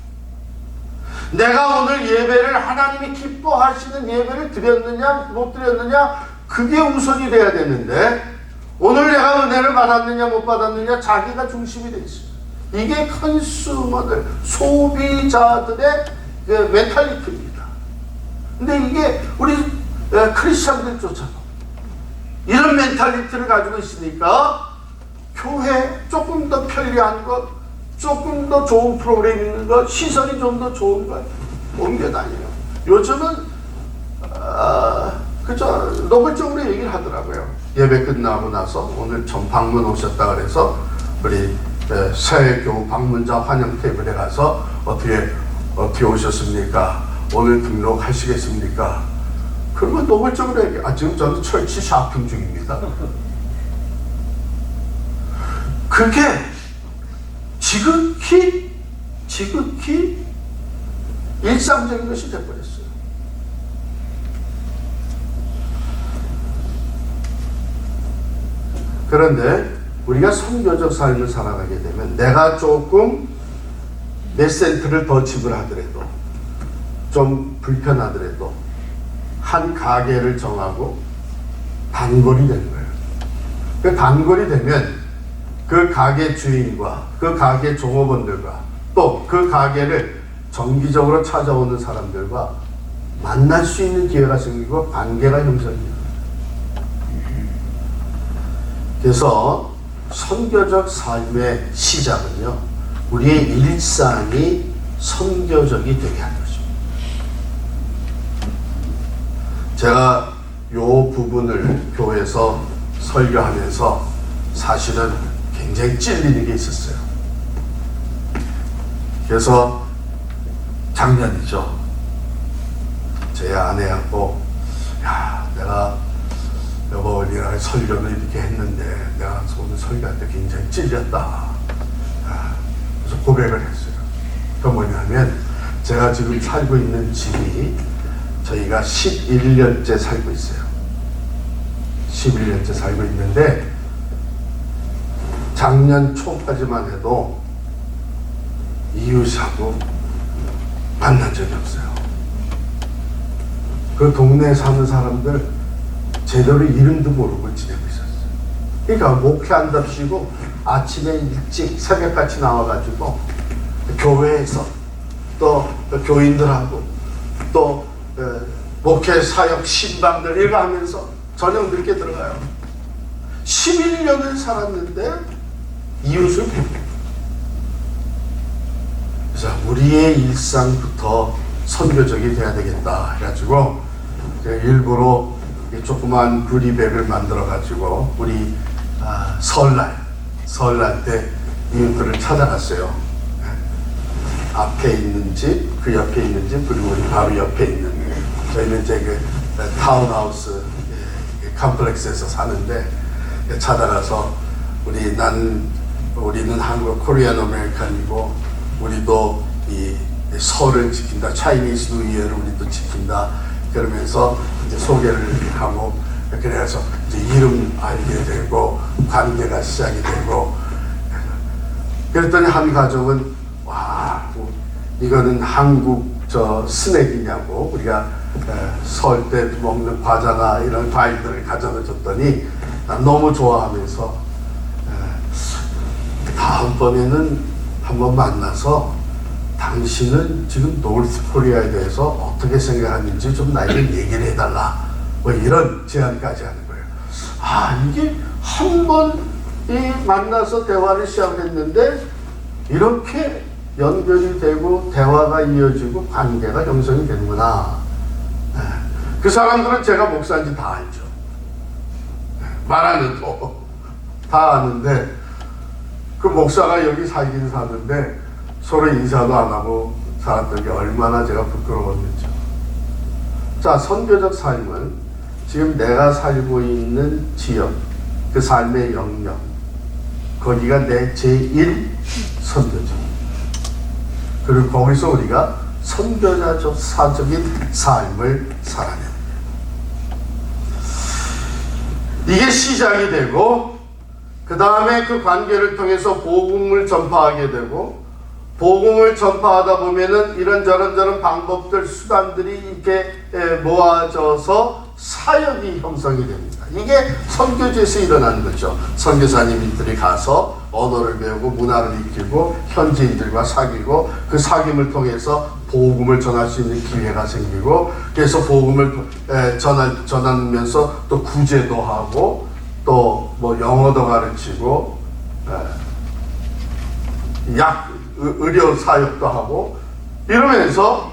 내가 오늘 예배를 하나님이 기뻐하시는 예배를 드렸느냐 못 드렸느냐 그게 우선이 돼야 되는데 오늘 내가 은혜를 받았느냐 못 받았느냐 자기가 중심이 돼 있어요. 이게 컨슈머들 소비자들의 그 멘탈리티입니다. 근데 이게 우리 크리스천들조차도 이런 멘탈리티를 가지고 있으니까 교회 조금 더 편리한 것, 조금 더 좋은 프로그램 있는 것, 시설이 좀 더 좋은 것 옮겨 다녀요. 요즘은 그저 노골적으로 얘기를 하더라고요. 예배 끝나고 나서 오늘 전 방문 오셨다 그래서 우리 새 교우 방문자 환영 테이블에 가서 어떻게 오셨습니까? 오늘 등록하시겠습니까? 그러면 노골적으로 얘기. 지금 저는 철치 샤핑 중입니다. 그게 지극히 일상적인 것이 되어버렸어요. 그런데 우리가 선교적 삶을 살아가게 되면 내가 조금 몇 센트를 더 지불하더라도 좀 불편하더라도 한 가게를 정하고 단골이 되는 거예요. 그 단골이 되면 그 가게 주인과 그 가게 종업원들과 또 그 가게를 정기적으로 찾아오는 사람들과 만날 수 있는 기회가 생기고 관계가 형성돼요. 그래서 선교적 삶의 시작은요, 우리의 일상이 선교적이 되게 하는 것입니다. 제가 요 부분을 교회에서 설교하면서 사실은 굉장히 찔리는 게 있었어요. 그래서 작년이죠. 제 아내하고 내가 여보 우리가 설교를 이렇게 했는데 내가 오늘 설교할 때 굉장히 찔렸다. 그래서 고백을 했어요. 그 뭐냐면 제가 지금 살고 있는 집이 저희가 11년째 살고 있어요. 11년째 살고 있는데 작년 초까지만 해도 이웃하고 만난 적이 없어요. 그 동네에 사는 사람들 제대로 이름도 모르고 지내고 있었어요. 그러니까 목회한답시고 아침에 일찍 새벽같이 나와가지고 교회에서 또 교인들하고 또 목회 사역 신방들 이거 하면서 저녁 늦게 들어가요. 11년을 살았는데 이웃을 뵙고. 그래서 우리의 일상부터 선교적이 돼야 되겠다 해가지고 일부러 조그만 구리백을 만들어 가지고 우리 설날 때 이웃들을 찾아갔어요. 앞에 있는 집, 그 옆에 있는 집, 그리고 우리 바로 옆에 있는 저희는 이제 그 타운하우스 컴플렉스에서 사는데 찾아가서 우리는 한국 코리안 아메리칸이고 우리도 이 설을 지킨다, 차이니스 뉴 이어를 우리도 지킨다. 그러면서 이제 소개를 하고 그래서 이제 이름 알게 되고 관계가 시작이 되고 그랬더니 한 가족은 이거는 한국 스낵이냐고 우리가 설 때 먹는 과자나 이런 과일들을 가져다 줬더니 너무 좋아하면서 다음번에는 한번 만나서 당신은 지금 노스 코리아에 대해서 어떻게 생각하는지 좀 나에게 얘기를 해달라. 뭐 이런 제안까지 하는 거예요. 이게 한 번 만나서 대화를 시작했는데 이렇게 연결이 되고 대화가 이어지고 관계가 형성이 되는구나. 그 사람들은 제가 목사인지 다 알죠. 말 안 해도 다 아는데 그 목사가 여기 살긴 사는데 서로 인사도 안 하고 살았던 게 얼마나 제가 부끄러웠는지. 자, 선교적 삶은 지금 내가 살고 있는 지역, 그 삶의 영역, 거기가 내 제1 선교지. 그리고 거기서 우리가 선교자적 사적인 삶을 살아내는 거예요. 이게 시작이 되고 그 다음에 그 관계를 통해서 복음을 전파하게 되고, 복음을 전파하다 보면은 이런저런 방법들, 수단들이 이렇게 모아져서 사역이 형성이 됩니다. 이게 선교지에서 일어나는 거죠. 선교사님들이 가서 언어를 배우고 문화를 익히고 현지인들과 사귀고, 그 사귐을 통해서 복음을 전할 수 있는 기회가 생기고, 그래서 복음을 전하면서 또 구제도 하고, 또 뭐 영어도 가르치고, 의료 사역도 하고, 이러면서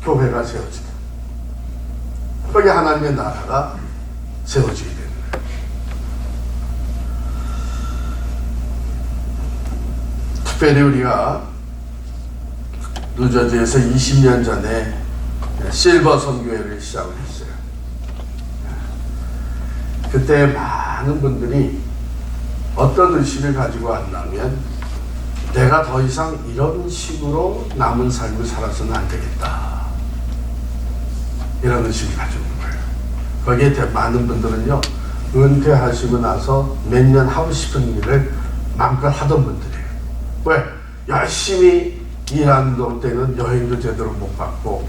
교회가 세워지다. 거기 하나님의 나라가 세워지게 되는 거예요. 특별히 우리가 뉴저지에서 20년 전에 실버 선교회를 시작을 했어요. 그때 많은 분들이 어떤 의식을 가지고 왔냐면, 내가 더 이상 이런 식으로 남은 삶을 살아서는 안 되겠다, 이런 의식을 가지고 온 거예요. 거기에 많은 분들은요, 은퇴하시고 나서 몇 년 하고 싶은 일을 마음껏 하던 분들이에요. 왜? 열심히 일하는 때는 여행도 제대로 못 갔고,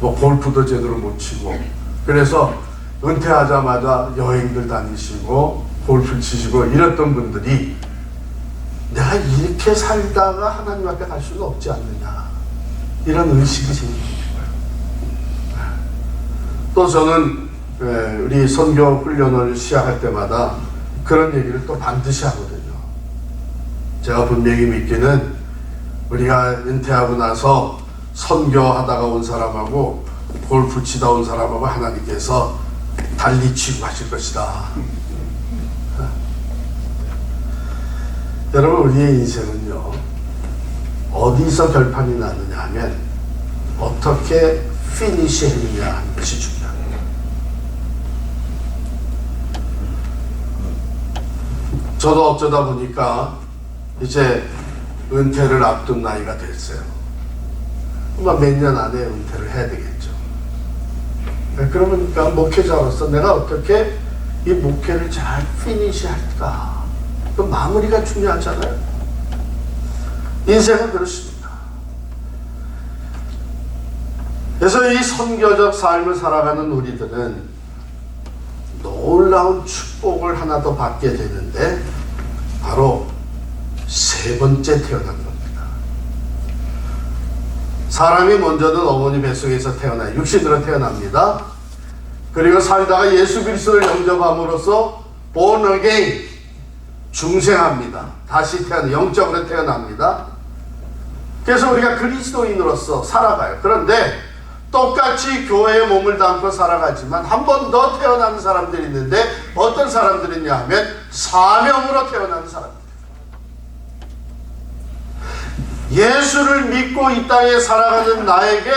뭐 골프도 제대로 못 치고, 그래서 은퇴하자마자 여행들 다니시고 골프 치시고 이랬던 분들이, 내가 이렇게 살다가 하나님 앞에 갈 수는 없지 않느냐, 이런 의식이 생기는 거예요. 또 저는 우리 선교 훈련을 시작할 때마다 그런 얘기를 또 반드시 하거든요. 제가 분명히 믿기는, 우리가 은퇴하고 나서 선교하다가 온 사람하고 골프 치다 온 사람하고 하나님께서 달리 취급하실 것이다. 여러분, 우리의 인생은요, 어디서 결판이 나느냐 하면 어떻게 피니시 했느냐 하는 것이 중요합니다. 저도 어쩌다 보니까 이제 은퇴를 앞둔 나이가 됐어요. 몇 년 안에 은퇴를 해야 되겠죠. 그러니까 목회자로서 내가 어떻게 이 목회를 잘 피니시 할까, 그 마무리가 중요하잖아요. 인생은 그렇습니다. 그래서 이 선교적 삶을 살아가는 우리들은 놀라운 축복을 하나 더 받게 되는데, 바로 세 번째 태어난 겁니다. 사람이 먼저는 어머니 뱃속에서 태어나요. 육신으로 태어납니다. 그리고 살다가 예수 그리스도를 영접함으로써 born again, 중생합니다. 다시 영적으로 태어납니다. 그래서 우리가 그리스도인으로서 살아가요. 그런데 똑같이 교회에 몸을 담고 살아가지만 한 번 더 태어나는 사람들이 있는데, 어떤 사람들이냐 하면 사명으로 태어나는 사람들. 예수를 믿고 이 땅에 살아가는 나에게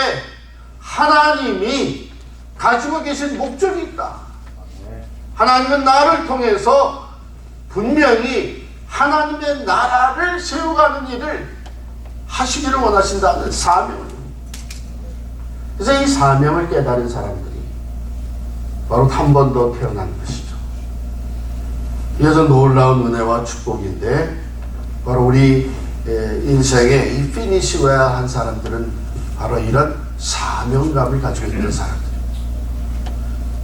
하나님이 가지고 계신 목적이 있다. 하나님은 나를 통해서 분명히 하나님의 나라를 세워가는 일을 하시기를 원하신다는 사명을. 그래서 이 사명을 깨달은 사람들이 바로 한 번 더 태어난 것이죠. 이어서 놀라운 은혜와 축복인데, 바로 우리 인생의 이 피니시해야 한 사람들은 바로 이런 사명감을 가지고 있는 사람들.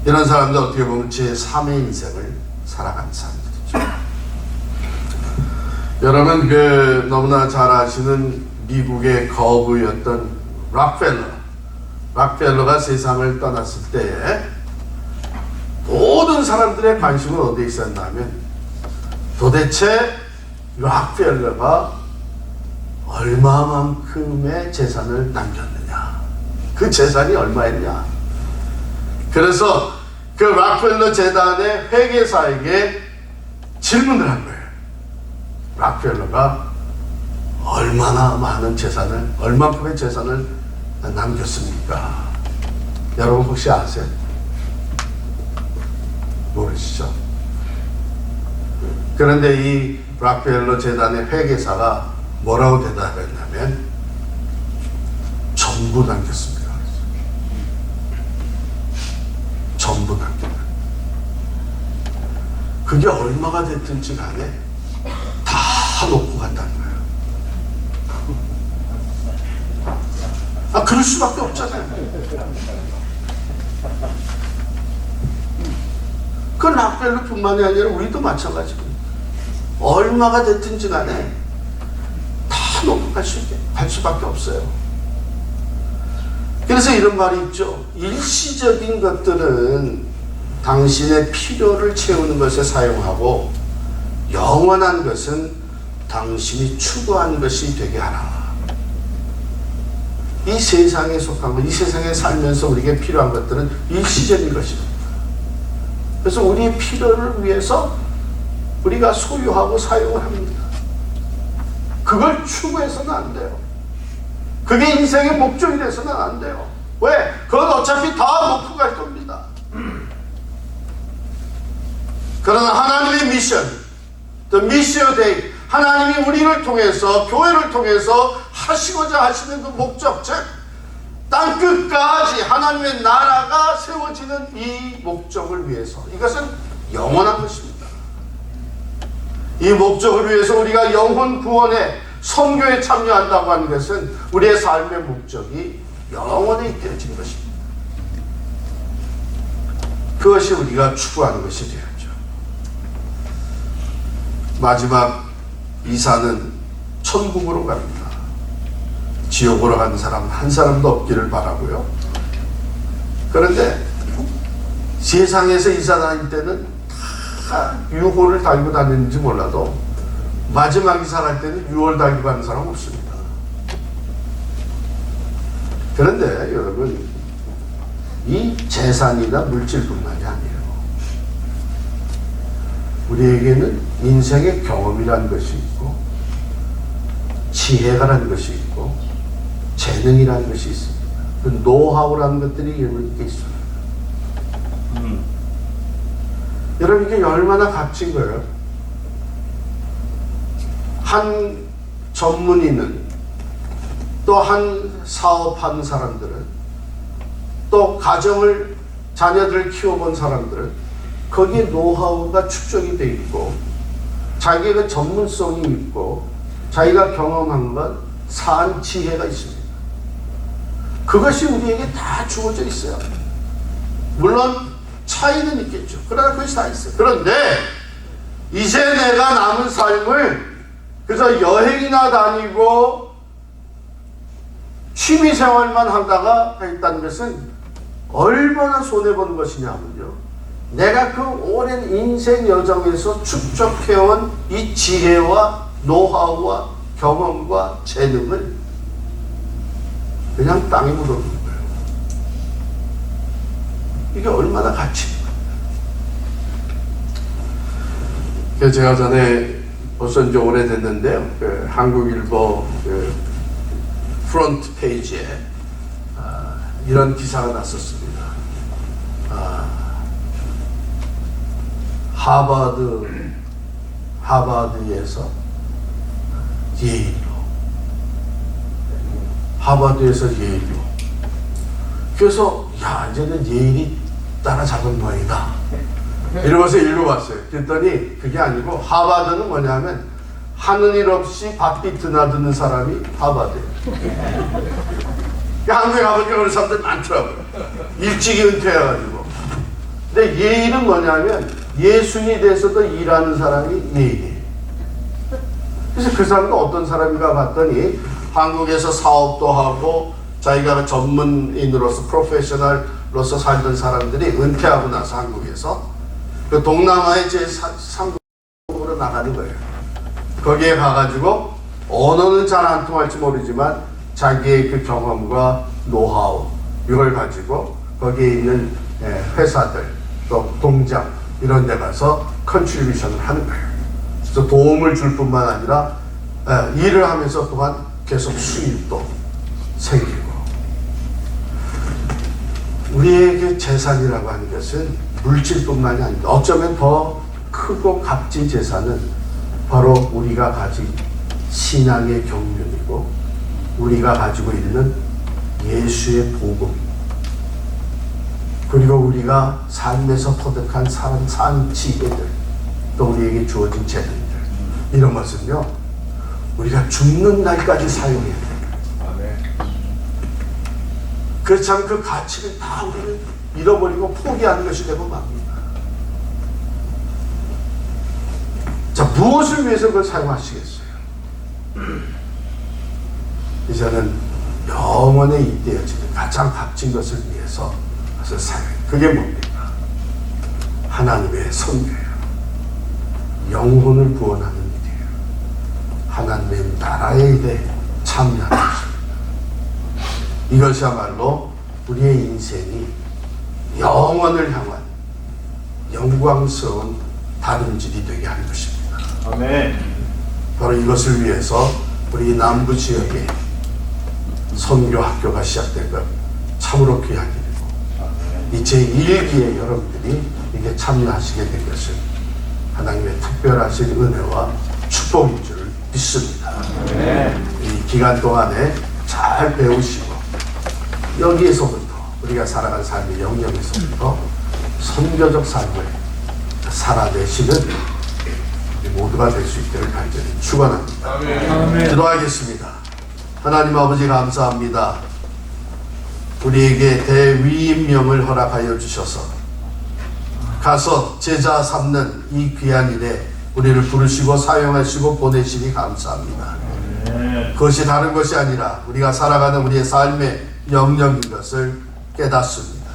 이런 사람들 어떻게 보면 제3의 인생을 살아가는 사람들이죠. 여러분, 너무나 잘 아시는 미국의 거부였던 락펠러가 세상을 떠났을 때에 모든 사람들의 관심은 어디에 있었냐면, 도대체 락펠러가 얼마만큼의 재산을 남겼느냐, 그 재산이 얼마였냐. 그래서 그 락펠러 재단의 회계사에게 질문을 한 거예요. 락펠러가 얼마나 많은 재산을, 얼마큼의 재산을 남겼습니까? 여러분 혹시 아세요? 모르시죠? 그런데 이 락펠러 재단의 회계사가 뭐라고 대답했냐면, 전부 남겼습니다. 전부 남겼다. 그게 얼마가 됐든지 간에 다 놓고 간다는 거예요. 그럴 수밖에 없잖아요. 그 락펠러뿐만이 아니라 우리도 마찬가지고 얼마가 됐든지 간에 다 놓고 갈 수밖에 없어요. 그래서 이런 말이 있죠. 일시적인 것들은 당신의 필요를 채우는 것에 사용하고 영원한 것은 당신이 추구하는 것이 되게 하라. 이 세상에 속한 것, 이 세상에 살면서 우리에게 필요한 것들은 일시적인 것입니다. 그래서 우리의 필요를 위해서 우리가 소유하고 사용을 합니다. 그걸 추구해서는 안 돼요. 그게 인생의 목적이 돼서는 안 돼요. 왜? 그건 어차피 다 놓고 갈 겁니다. 그러나 하나님의 미션, the mission day, 하나님이 우리를 통해서, 교회를 통해서 하시고자 하시는 그 목적, 즉 땅 끝까지 하나님의 나라가 세워지는 이 목적을 위해서, 이것은 영원한 것입니다. 이 목적을 위해서 우리가 영혼 구원에, 선교에 참여한다고 하는 것은 우리의 삶의 목적이 영원에 있게진 것입니다. 그것이 우리가 추구하는 것이 되었죠. 마지막 이사는 천국으로 갑니다. 지옥으로 가는 사람 한 사람도 없기를 바라고요. 그런데 세상에서 이사 다닐 때는 다 유골을 달고 다니는지 몰라도 마지막 이사 갈 때는 유골 달고 가는 사람 없습니다. 그런데 여러분, 이 재산이나 물질뿐만이 아니에요. 우리에게는 인생의 경험이라는 것이 있고, 지혜가라는 것이 있고, 재능이라는 것이 있습니다. 그 노하우라는 것들이 이렇게 있습니다. 여러분, 이게 얼마나 값진 거예요? 한 전문인은, 또 한 사업하는 사람들은, 또 가정을, 자녀들을 키워본 사람들은 거기에 노하우가 축적이 되어 있고, 자기가 전문성이 있고, 자기가 경험한 것, 산 지혜가 있습니다. 그것이 우리에게 다 주어져 있어요. 물론 차이는 있겠죠. 그러나 그것이 다 있어요. 그런데 이제 내가 남은 삶을 그래서 여행이나 다니고 취미생활만 하다가 있다는 것은 얼마나 손해보는 것이냐면요, 내가 그 오랜 인생 여정에서 축적해온 이 지혜와 노하우와 경험과 재능을 그냥 땅에 묻어두는 거예요. 이게 얼마나 가치 있는 거예요. 제가 전에 벌써 이제 오래됐는데요, 그 한국일보 그 프론트 페이지에 이런 기사가 났었습니다. 하버드에서 예일로, 하버드에서 예일로. 그래서 야, 이제는 예일이 따라잡은 모양이다 이러면서 읽어봤어요. 그랬더니 그게 아니고, 하버드는 뭐냐면 하는 일 없이 바삐 드나드는 사람이 하버드예요. 한국에 가보니까 그런 사람들 많더라고요. 일찍이 은퇴해가지고. 근데 예일은 뭐냐면 예순이 돼서도 일하는 사람이 예일이에요. 그래서 그 사람은 어떤 사람인가 봤더니 한국에서 사업도 하고 자기가 전문인으로서 프로페셔널로서 살던 사람들이 은퇴하고 나서 한국에서 그 동남아의 제3국으로 나가는 거예요. 거기에 가가지고 언어는 잘 안 통할지 모르지만 자기의 그 경험과 노하우 이걸 가지고 거기에 있는 회사들 또 공장 이런 데 가서 컨트리뷰션을 하는 거예요. 그래서 도움을 줄 뿐만 아니라 일을 하면서 또한 계속 수입도 생기고. 우리에게 재산이라고 하는 것은 물질뿐만이 아닙니다. 어쩌면 더 크고 값진 재산은 바로 우리가 가진 신앙의 경륜이고 우리가 가지고 있는 예수의 복음, 그리고 우리가 삶에서 터득한 산 지혜들, 또 우리에게 주어진 재능들, 이런 것은요 우리가 죽는 날까지 사용해야 돼요. 그렇지 않으면 그 가치를 다 우리는 잃어버리고 포기하는 것이 되고 맙니다. 자, 무엇을 위해서 그걸 사용하시겠어요? 이제는 영원에 잇대어지는 가장 값진 것을 위해서 그것을 사용해요. 그게 뭡니까? 하나님의 선교예요. 영혼을 구원하는 일이에요. 하나님의 나라에 대해 참여하는 것입니다. 이것이야말로 우리의 인생이 영원을 향한 영광스러운 다름질이 되게 하는 것입니다.
아멘.
바로 이것을 위해서 우리 남부 지역에 선교 학교가 시작된 것 참으로 귀한 일이고, 이 제1기에 여러분들이 이게 참여하시게 된 것은 하나님의 특별하신 은혜와 축복인 줄 믿습니다. 이 기간 동안에 잘 배우시고 여기에서부터 우리가 살아간 삶의 영역에서부터 선교적 삶을 살아내시는 우리 모두가 될 수 있기를 간절히 축원합니다. 기도하겠습니다. 하나님 아버지 감사합니다. 우리에게 대위임명을 허락하여 주셔서 가서 제자 삼는 이 귀한 일에 우리를 부르시고 사용하시고 보내시니 감사합니다. 그것이 다른 것이 아니라 우리가 살아가는 우리의 삶의 영역인 것을 깨닫습니다.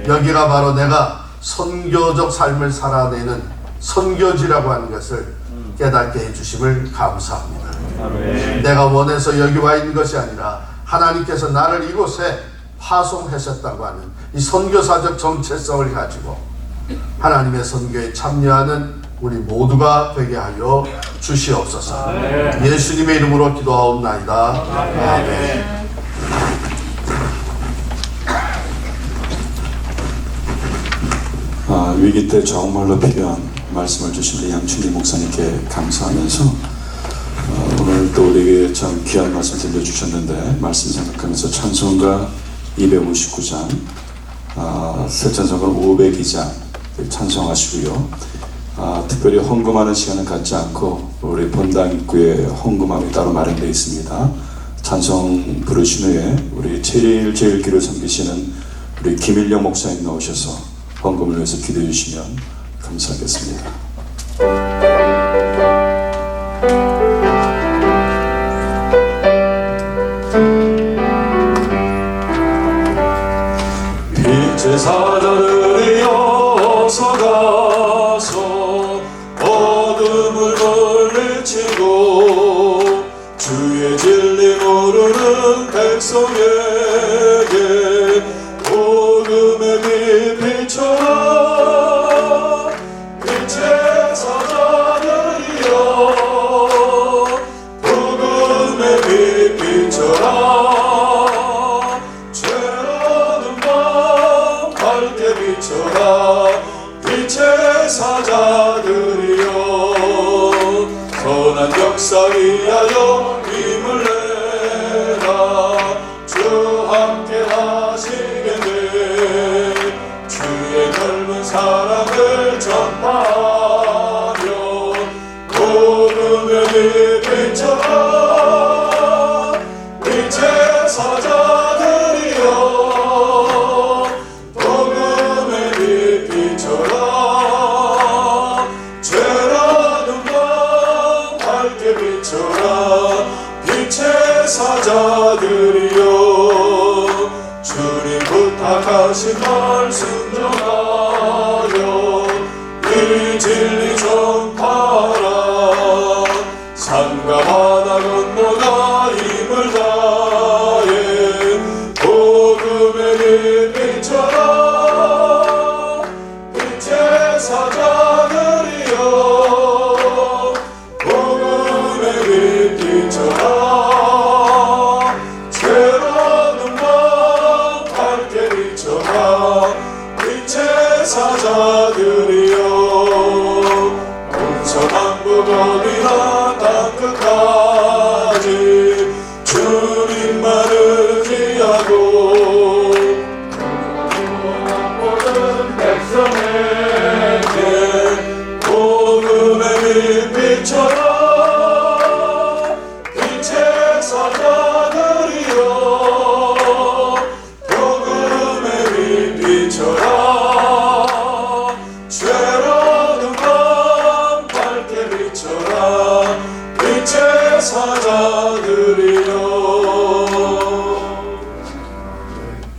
여기가 바로 내가 선교적 삶을 살아내는 선교지라고 하는 것을 깨닫게 해주심을 감사합니다. 내가 원해서 여기 와 있는 것이 아니라 하나님께서 나를 이곳에 파송하셨다고 하는 이 선교사적 정체성을 가지고 하나님의 선교에 참여하는 우리 모두가 되게 하여 주시옵소서. 예수님의 이름으로 기도하옵나이다. 아멘.
위기 때 정말로 필요한 말씀을 주신 우리 양춘기 목사님께 감사하면서 오늘 또 우리에게 참 귀한 말씀 들려주셨는데, 말씀 생각하면서 찬송가 259장, 새 찬송가 502장 찬송하시고요. 특별히 헌금하는 시간은 갖지 않고 우리 본당 입구에 헌금함이 따로 마련되어 있습니다. 찬송 부르신 후에 우리 제일기를 섬기시는 우리 김일령 목사님 나오셔서 헌금을 위해서 기도해 주시면 감사하겠습니다. 빛의 사자들이 어서 가서 어둠을 물리치고 주의 진리 모르는 백성에게 복음의 빛 비춰라. 빛의 사자들이여 복음의 빛 비춰라. 죄라는 밤 밝게 비춰라. 빛의 사자들이여 선한 역사 위하여 힘을 내라. 주 함께 하시겠네. 주의 넓은 사랑을 전하며 복음의 빛 비춰라. 빛의 사자들이여 복음의 빛 비춰라. 죄라는 밤 밝게 비춰라. 빛의 사자들이여 주님 부탁하신 말씀 전하여 이 진리 전파라. 산과 바다 건너가 힘을 다해 복음의 빛 비춰라. 빛의 사자들이여 복음의 빛 비춰라. 죄라는 밤 밝게 비춰라. 빛의 사자들이여 동서남북어디나 땅끝까지 주님만을 기하고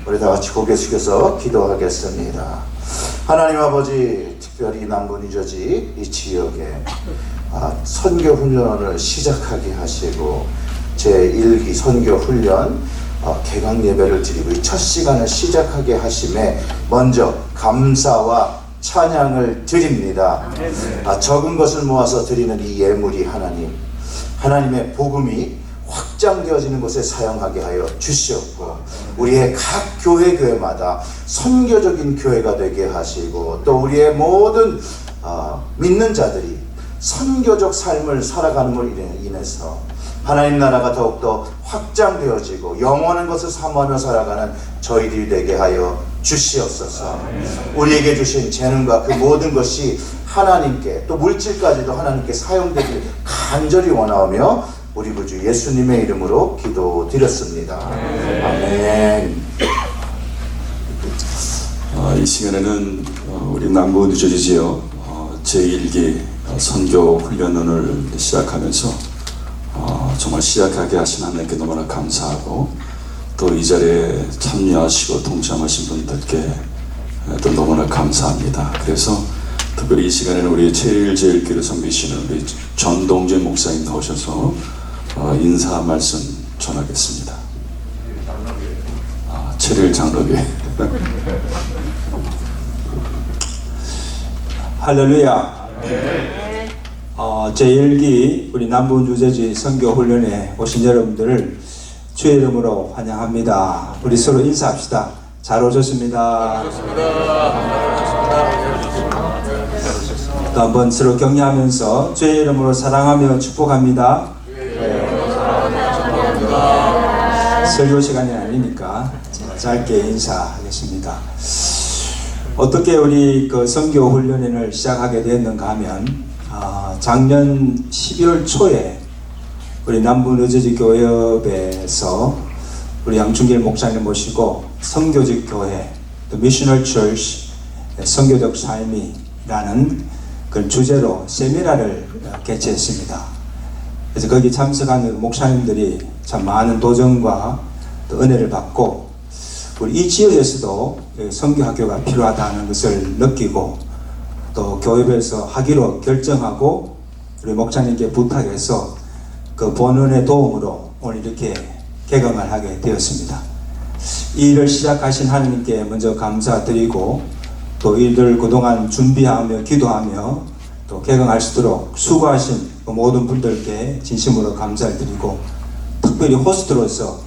우리 다 같이 고개 숙여서 기도하겠습니다. 하나님 아버지, 특별히 남부 뉴저지 이 지역에 선교 훈련을 시작하게 하시고 제1기 선교 훈련 개강 예배를 드리고 이 첫 시간을 시작하게 하심에 먼저 감사와 찬양을 드립니다. 적은 것을 모아서 드리는 이 예물이 하나님의 복음이 확장되어지는 곳에 사용하게 하여 주시옵고 우리의 각 교회마다 선교적인 교회가 되게 하시고 또 우리의 모든 믿는 자들이 선교적 삶을 살아가는 인해서 하나님 나라가 더욱더 확장되어지고 영원한 것을 사모하며 살아가는 저희들이 되게 하여 주시옵소서. 우리에게 주신 재능과 그 모든 것이 하나님께 또 물질까지도 하나님께 사용되길 간절히 원하며 우리 구주 예수님의 이름으로 기도드렸습니다. 아멘.
이 시간에는 우리 남부 뉴저지 지역 제1기 선교 훈련을 시작하면서 정말 시작하게 하신 하나님께 너무나 감사하고 또 이 자리에 참여하시고 동참하신 분들께 또 너무나 감사합니다. 그래서 특별히 이 시간에는 우리 제1교를 섬기시는 우리 전동재 목사님 나오셔서 인사 말씀 전하겠습니다. 제1 장로교회.
할렐루야. 제1기 우리 남부 뉴저지 선교 훈련에 오신 여러분들을 주의 이름으로 환영합니다. 우리 서로 인사합시다. 잘 오셨습니다. 또 한번 서로 격려하면서 주의 이름으로 사랑하며 축복합니다. 설교 시간이 아니니까 짧게 인사하겠습니다. 어떻게 우리 그 선교 훈련을 시작하게 되었는가 하면 작년 12월 초에 우리 남부 뉴저지 교회에서 우리 양충길 목사님 모시고 선교직 교회, 또 미셔널 처치, 선교적 삶이라는 그 주제로 세미나를 개최했습니다. 그래서 거기 참석한 목사님들이 참 많은 도전과 또 은혜를 받고 우리 이 지역에서도 선교학교가 필요하다는 것을 느끼고 또 교회에서 하기로 결정하고 우리 목사님께 부탁해서 그 본원의 도움으로 오늘 이렇게 개강을 하게 되었습니다. 이 일을 시작하신 하나님께 먼저 감사드리고 또 이들 그동안 준비하며 기도하며 또 개강할 수 있도록 수고하신 모든 분들께 진심으로 감사를 드리고 특별히 호스트로서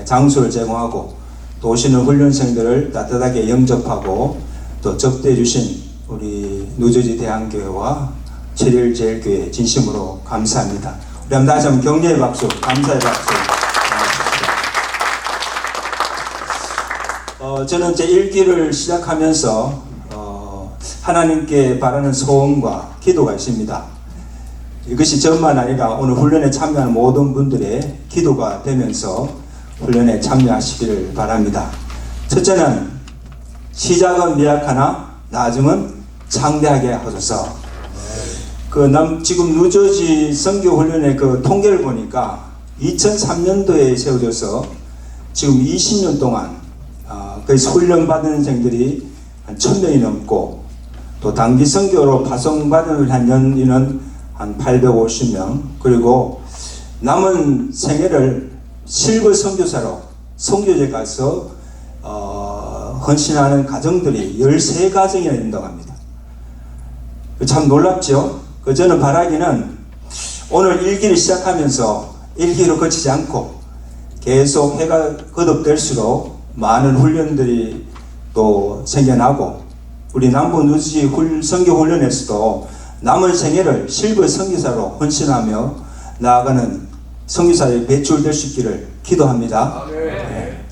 장소를 제공하고 또 오시는 훈련생들을 따뜻하게 영접하고 또 접대해 주신 우리 뉴저지 대한교회와 7일 제일교회 진심으로 감사합니다. 우리 한번 다시 한번 격려의 박수, 감사의 박수. 저는 제 1기를 시작하면서 하나님께 바라는 소원과 기도가 있습니다. 이것이 저뿐만 아니라 오늘 훈련에 참여하는 모든 분들의 기도가 되면서 훈련에 참여하시기를 바랍니다. 첫째는 시작은 미약하나 나중은 창대하게 하소서. 지금 뉴저지 선교 훈련의 그 통계를 보니까 2003년도에 세워져서 지금 20년 동안 그래서 훈련받은 생들이 한 1000명이 넘고 또 단기 선교로 파송받은 한 연인은 한 850명 그리고 남은 생애를 실버 선교사로 선교제 가서 헌신하는 가정들이 13가정이나 된다고 합니다. 참 놀랍죠? 저는 바라기는 오늘 1기를 시작하면서 1기로 거치지 않고 계속 해가 거듭될수록 많은 훈련들이 또 생겨나고 우리 남부 뉴저지 선교 훈련에서도 남은 생애를 실버 선교사로 헌신하며 나아가는 선교사에 배출될 수 있기를 기도합니다. 네.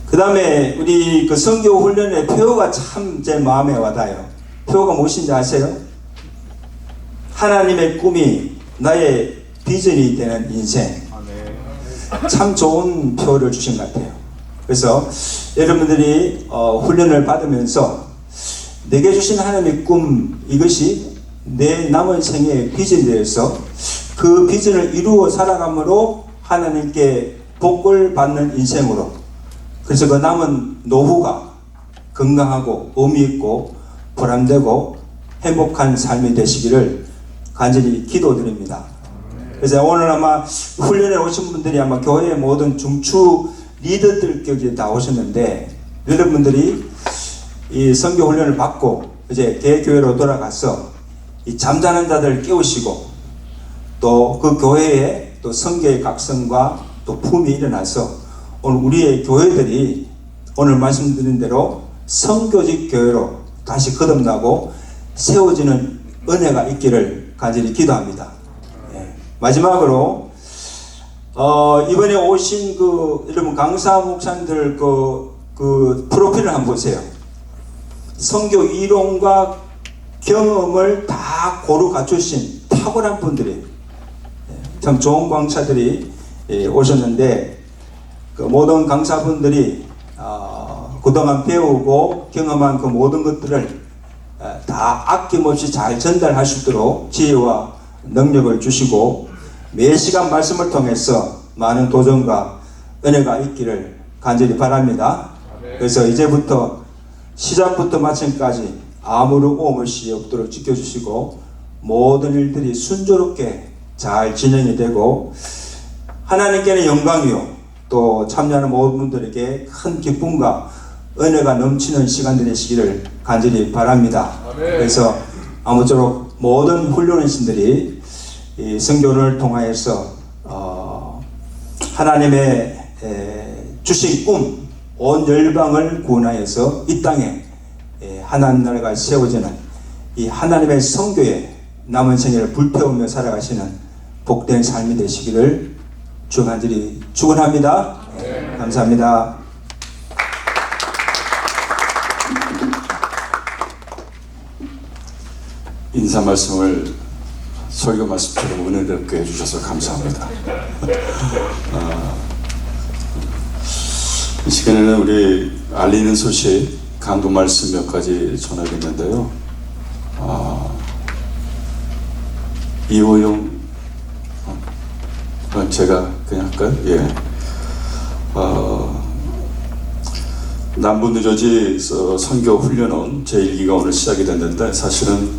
그 다음에 우리 그 선교 훈련의 표어가 참 제 마음에 와닿아요. 표어가 무엇인지 아세요? 하나님의 꿈이 나의 비전이 되는 인생. 참 좋은 표어를 주신 것 같아요. 그래서 여러분들이 훈련을 받으면서 내게 주신 하나님의 꿈, 이것이 내 남은 생애의 비전이 되어서 그 비전을 이루어 살아감으로 하나님께 복을 받는 인생으로 그래서 그 남은 노후가 건강하고 의미 있고 보람되고 행복한 삶이 되시기를 간절히 기도드립니다. 그래서 오늘 아마 훈련에 오신 분들이 아마 교회의 모든 중추 리더들까지 다 오셨는데, 여러분들이 이 선교 훈련을 받고 이제 개교회로 돌아가서 이 잠자는 자들을 깨우시고 또 그 교회에 또 선교의 각성과 또 품이 일어나서 오늘 우리의 교회들이 오늘 말씀드린 대로 선교직 교회로 다시 거듭나고 세워지는 은혜가 있기를 간절히 기도합니다. 마지막으로 이번에 오신 그 여러분 강사 목사님들 그 프로필을 한번 보세요. 선교 이론과 경험을 다 고루 갖추신 탁월한 분들이 참 좋은 강사들이 오셨는데, 그 모든 강사분들이 그동안 배우고 경험한 그 모든 것들을 다 아낌없이 잘 전달할 수 있도록 지혜와 능력을 주시고 매 시간 말씀을 통해서 많은 도전과 은혜가 있기를 간절히 바랍니다. 그래서 이제부터 시작부터 마침까지 아무런 오물이 없도록 지켜주시고 모든 일들이 순조롭게 잘 진행이 되고 하나님께는 영광이요 또 참여하는 모든 분들에게 큰 기쁨과 은혜가 넘치는 시간 되시기를 간절히 바랍니다. 그래서 아무쪼록 모든 훈련신들이 이 선교를 통하여서 하나님의 주신 꿈, 온 열방을 구원하여서 이 땅에 하나님 나라가 세워지는 이 하나님의 선교에 남은 생애를 불태우며 살아가시는 복된 삶이 되시기를 주 간절히 축원합니다. 감사합니다.
인사 말씀을 설교 말씀처럼 은혜롭게 해주셔서 감사합니다. 이 시간에는 우리 알리는 소식 강도 말씀 몇 가지 전하겠는데요. 이호영 제가 그냥 할까요? 예. 남부 뉴저지 선교 훈련은 제1기가 오늘 시작이 됐는데, 사실은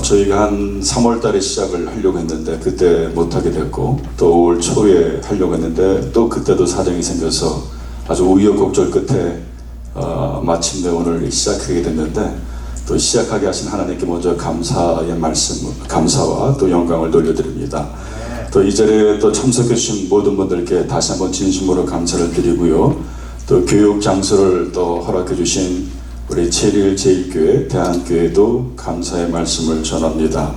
저희가 한 3월 달에 시작을 하려고 했는데 그때 못하게 됐고, 또 5월 초에 하려고 했는데 또 그때도 사정이 생겨서 아주 우여곡절 끝에 마침내 오늘 시작하게 됐는데, 또 시작하게 하신 하나님께 먼저 감사의 말씀, 감사와 또 영광을 돌려드립니다. 또 이 자리에 또 참석해 주신 모든 분들께 다시 한번 진심으로 감사를 드리고요. 또 교육 장소를 또 허락해 주신 우리 체리일 제1교회 대한교회도 감사의 말씀을 전합니다.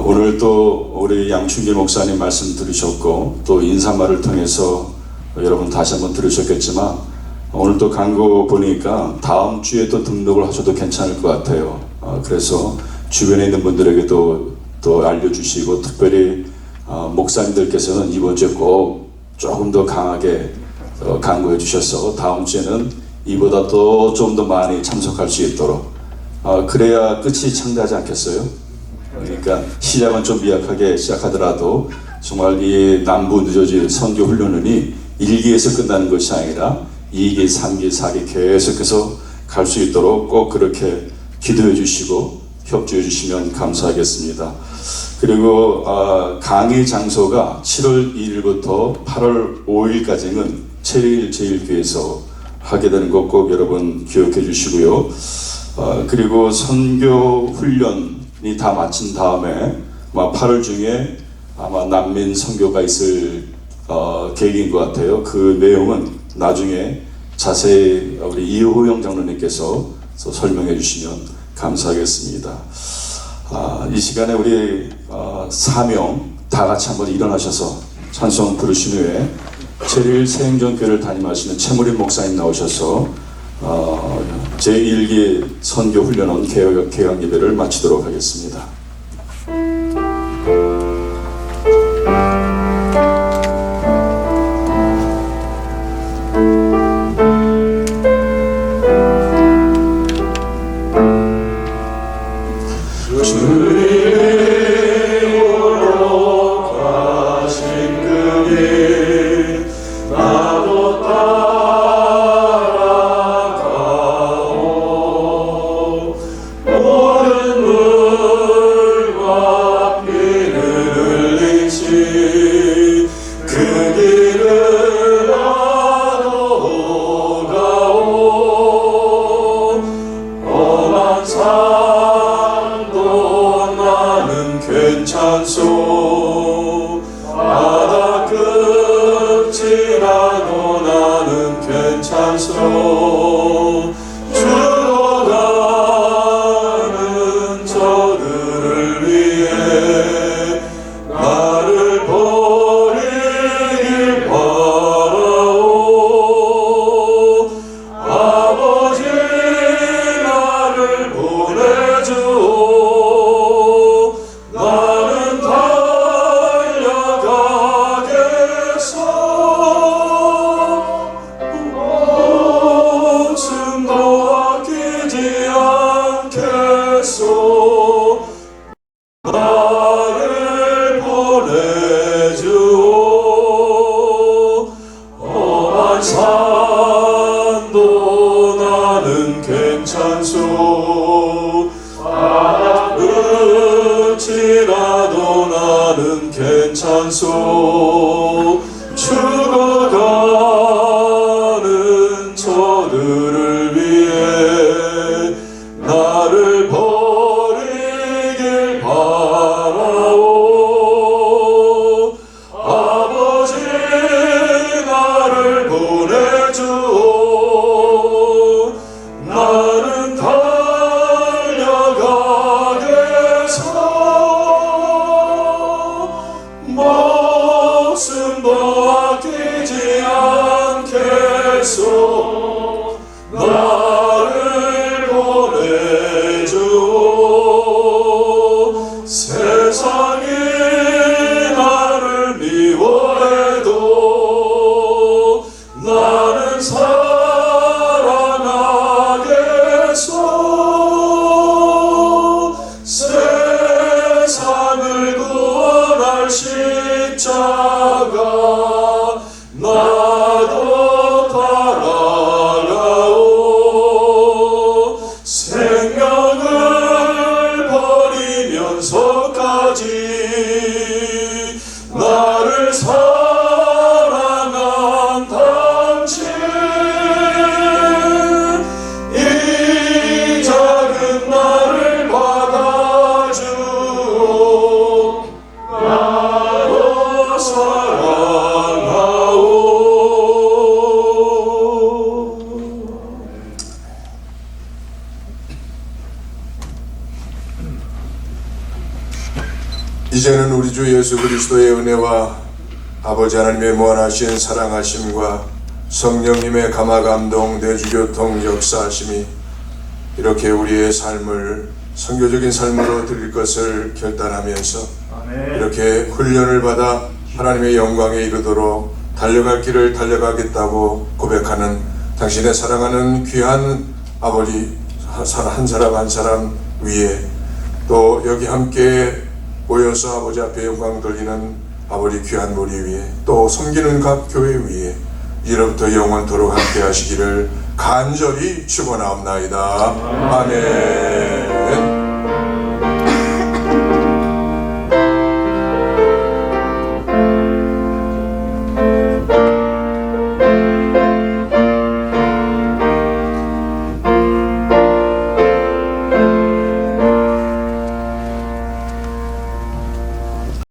오늘 또 우리 양춘길 목사님 말씀 들으셨고 또 인사말을 통해서 여러분 다시 한번 들으셨겠지만, 오늘 또 광고 보니까 다음 주에 또 등록을 하셔도 괜찮을 것 같아요. 그래서 주변에 있는 분들에게도 또 알려주시고, 특별히 목사님들께서는 이번 주에 꼭 조금 더 강하게 강구해 주셔서 다음 주에는 이보다 또 좀 더 많이 참석할 수 있도록, 그래야 끝이 창대하지 않겠어요? 그러니까 시작은 좀 미약하게 시작하더라도 정말 이 남부 뉴저지 선교 훈련이 1기에서 끝나는 것이 아니라 2기, 3기, 4기 계속해서 갈 수 있도록 꼭 그렇게 기도해 주시고 협조해 주시면 감사하겠습니다. 그리고 강의 장소가 7월 2일부터 8월 5일까지는 체리일 제1교회에서 하게 되는 것 꼭 여러분 기억해 주시고요. 그리고 선교 훈련이 다 마친 다음에 아마 8월 중에 아마 난민 선교가 있을 계획인 것 같아요. 그 내용은 나중에 자세히 우리 이호영 장로님께서 설명해 주시면 감사하겠습니다. 이 시간에 우리 4명 다 같이 한번 일어나셔서 찬송 부르신 후에 제일 새행전교회를 담임하시는 최무림 목사님 나오셔서 제1기 선교 훈련원 개강 예배를 마치도록 하겠습니다.
나도 따
나는 괜찮소 바람을지라도 나는 괜찮소 죽어가는 저들을 위해 나를 버리길 바라오 아버지 나를 보내주오 나는 달려가겠소 목숨도 아끼지 않겠소 나를 보내주오 세상이 나를 미워해도 나는 사랑하겠소 세상을 구원할 십자가 나도 따라가오 생명을 버리면서까지 나를 사랑한 당신 이 작은 나를 받아주오 나도 사랑하오
이제는 우리 주 예수 그리스도의 은혜와 아버지 하나님의 무한하신 사랑하심과 성령님의 감화감동 내주교통 역사하심이 이렇게 우리의 삶을 선교적인 삶으로 드릴 것을 결단하면서 이렇게 훈련을 받아 하나님의 영광에 이르도록 달려갈 길을 달려가겠다고 고백하는 당신의 사랑하는 귀한 아버지 한 사람 한 사람 위에 또 여기 함께 모여서 아버지 앞에 영광 돌리는 아버지 귀한 무리 위에 또 섬기는 각 교회 위에 이로부터 영원토록 함께 하시기를 간절히 축원하옵나이다. 아멘.